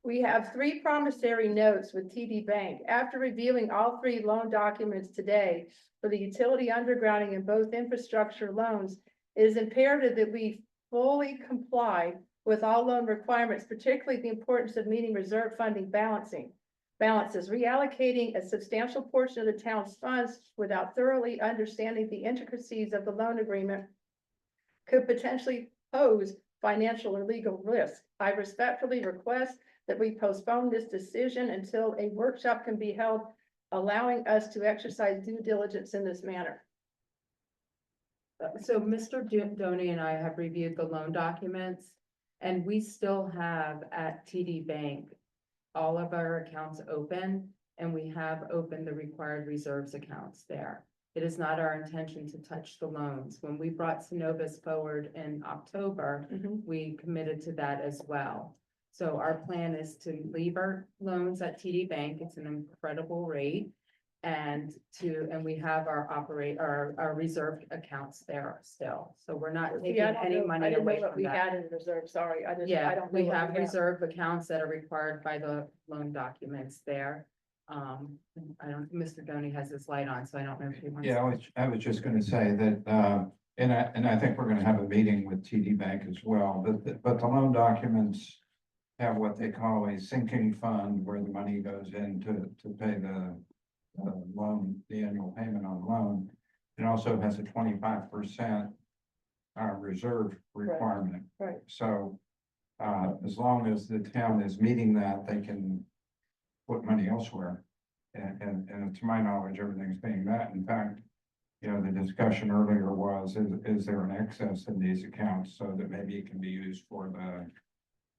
We have 3 promissory notes with TD Bank. After reviewing all 3 loan documents today for the utility undergrounding and both infrastructure loans, it is imperative that we fully comply with all loan requirements, particularly the importance of meeting reserve funding balances. Reallocating a substantial portion of the town's funds without thoroughly understanding the intricacies of the loan agreement could potentially pose financial or legal risk. I respectfully request that we postpone this decision until a workshop can be held, allowing us to exercise due diligence in this manner. So Mr. Doney and I have reviewed the loan documents, and we still have at TD Bank all of our accounts open, and we have opened the required reserves accounts there. It is not our intention to touch the loans. When we brought Synovus forward in October, we committed to that as well. So our plan is to leave our loans at TD Bank. It's an incredible rate. And we have our reserved accounts there still. So we're not taking any money away from We that. had in reserve, sorry, I Yeah, don't know we what have reserve accounts that are required by the loan documents there. Mr. Doney has his light on, so I don't know if he wants. Yeah, I was just gonna say that, and I think we're gonna have a meeting with TD Bank as well, but the loan documents have what they call a sinking fund where the money goes in to pay the loan, the annual payment on the loan. It also has a 25% reserve requirement. Right. So as long as the town is meeting that, they can put money elsewhere. And to my knowledge, everything's being met. In fact, you know, the discussion earlier was, is there an excess in these accounts so that maybe it can be used for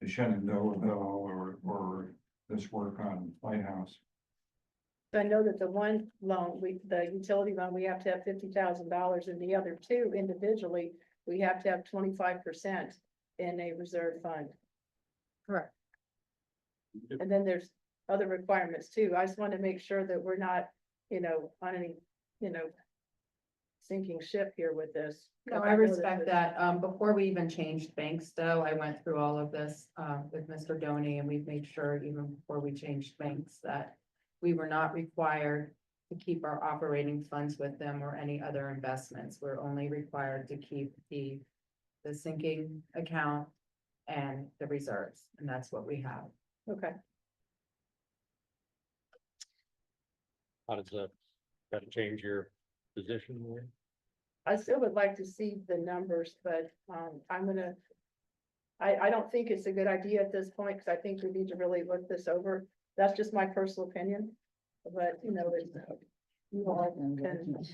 the Shenandoah bill or this work on Lighthouse? I know that the one loan, the utility loan, we have to have $50,000, and the other 2 individually, we have to have 25% in a reserve fund. Correct. And then there's other requirements too. I just want to make sure that we're not, on any, sinking ship here with this. No, I respect that. Before we even changed banks though, I went through all of this with Mr. Doney, and we've made sure even before we changed banks that we were not required to keep our operating funds with them or any other investments. We're only required to keep the sinking account and the reserves, and that's what we have. Okay. How does that change your position more? I still would like to see the numbers, but I don't think it's a good idea at this point, because I think we need to really look this over. That's just my personal opinion, but you all can.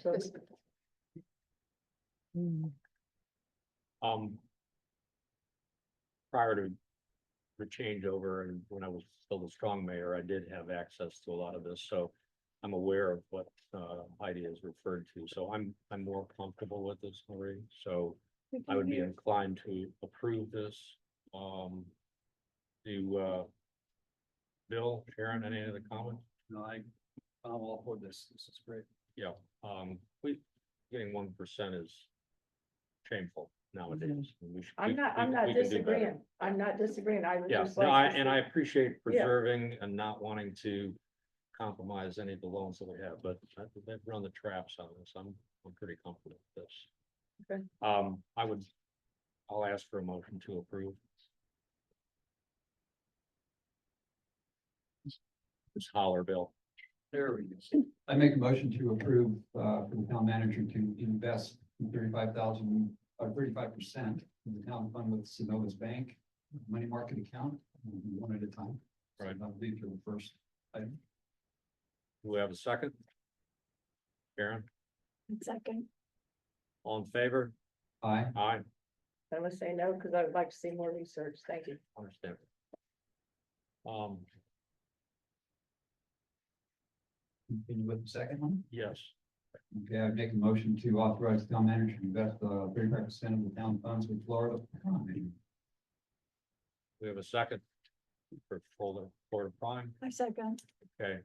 Prior to the changeover and when I was still the strong mayor, I did have access to a lot of this, so I'm aware of what Heidi has referred to, so I'm more comfortable with this, Marie, so I would be inclined to approve this. Bill, Sharon, any other comments? No, I'm all for this. This is great. Yeah, getting 1% is shameful nowadays. I'm not we can do better. disagreeing. I'm not disagreeing. I would Yeah, just no, like. to and see- I appreciate preserving and not wanting to compromise any of the loans that we have, but they've run the traps on this. I'm pretty comfortable with this. Okay. I'll ask for a motion to approve. Just holler, Bill. There we go. I make a motion to approve, for the town manager to invest 35,000, or 35% in the town fund with Synovus Bank money market account, one at a time. So Right. I believe for the first item. Do we have a second? Karen, Second. all in favor? Aye. Aye, I'm gonna say no, because I would like to see more research. Thank you. understand. Continue with the second one. Yes, Okay, I make a motion to authorize the town manager to invest 35% of the town funds with Florida. we have a second for Florida Prime. I second. Okay,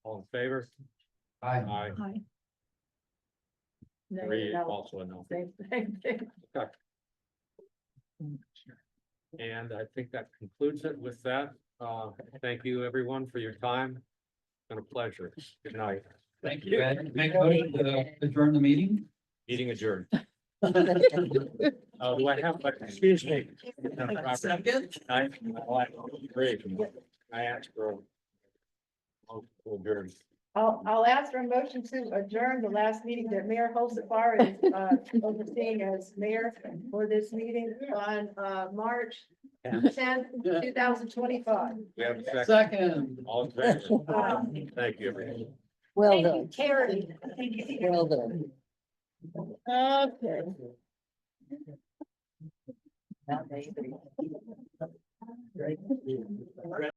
all in favor? Aye. Aye. Hi. No, Marie, no, also a no. same thing. And I think that concludes it with that. Thank you, everyone, for your time. It's been a pleasure. Good night. Thank you. Make a motion to adjourn the meeting. Meeting adjourned. Do I have, excuse me. Second. I asked for. Adjourn. I'll ask for a motion to adjourn the last meeting that Mayor Holsapar is overseeing as mayor for this meeting on March 10th, 2025. We have a second. Second. All in favor? Thank you, everyone. Well done, Carrie. well done. Okay.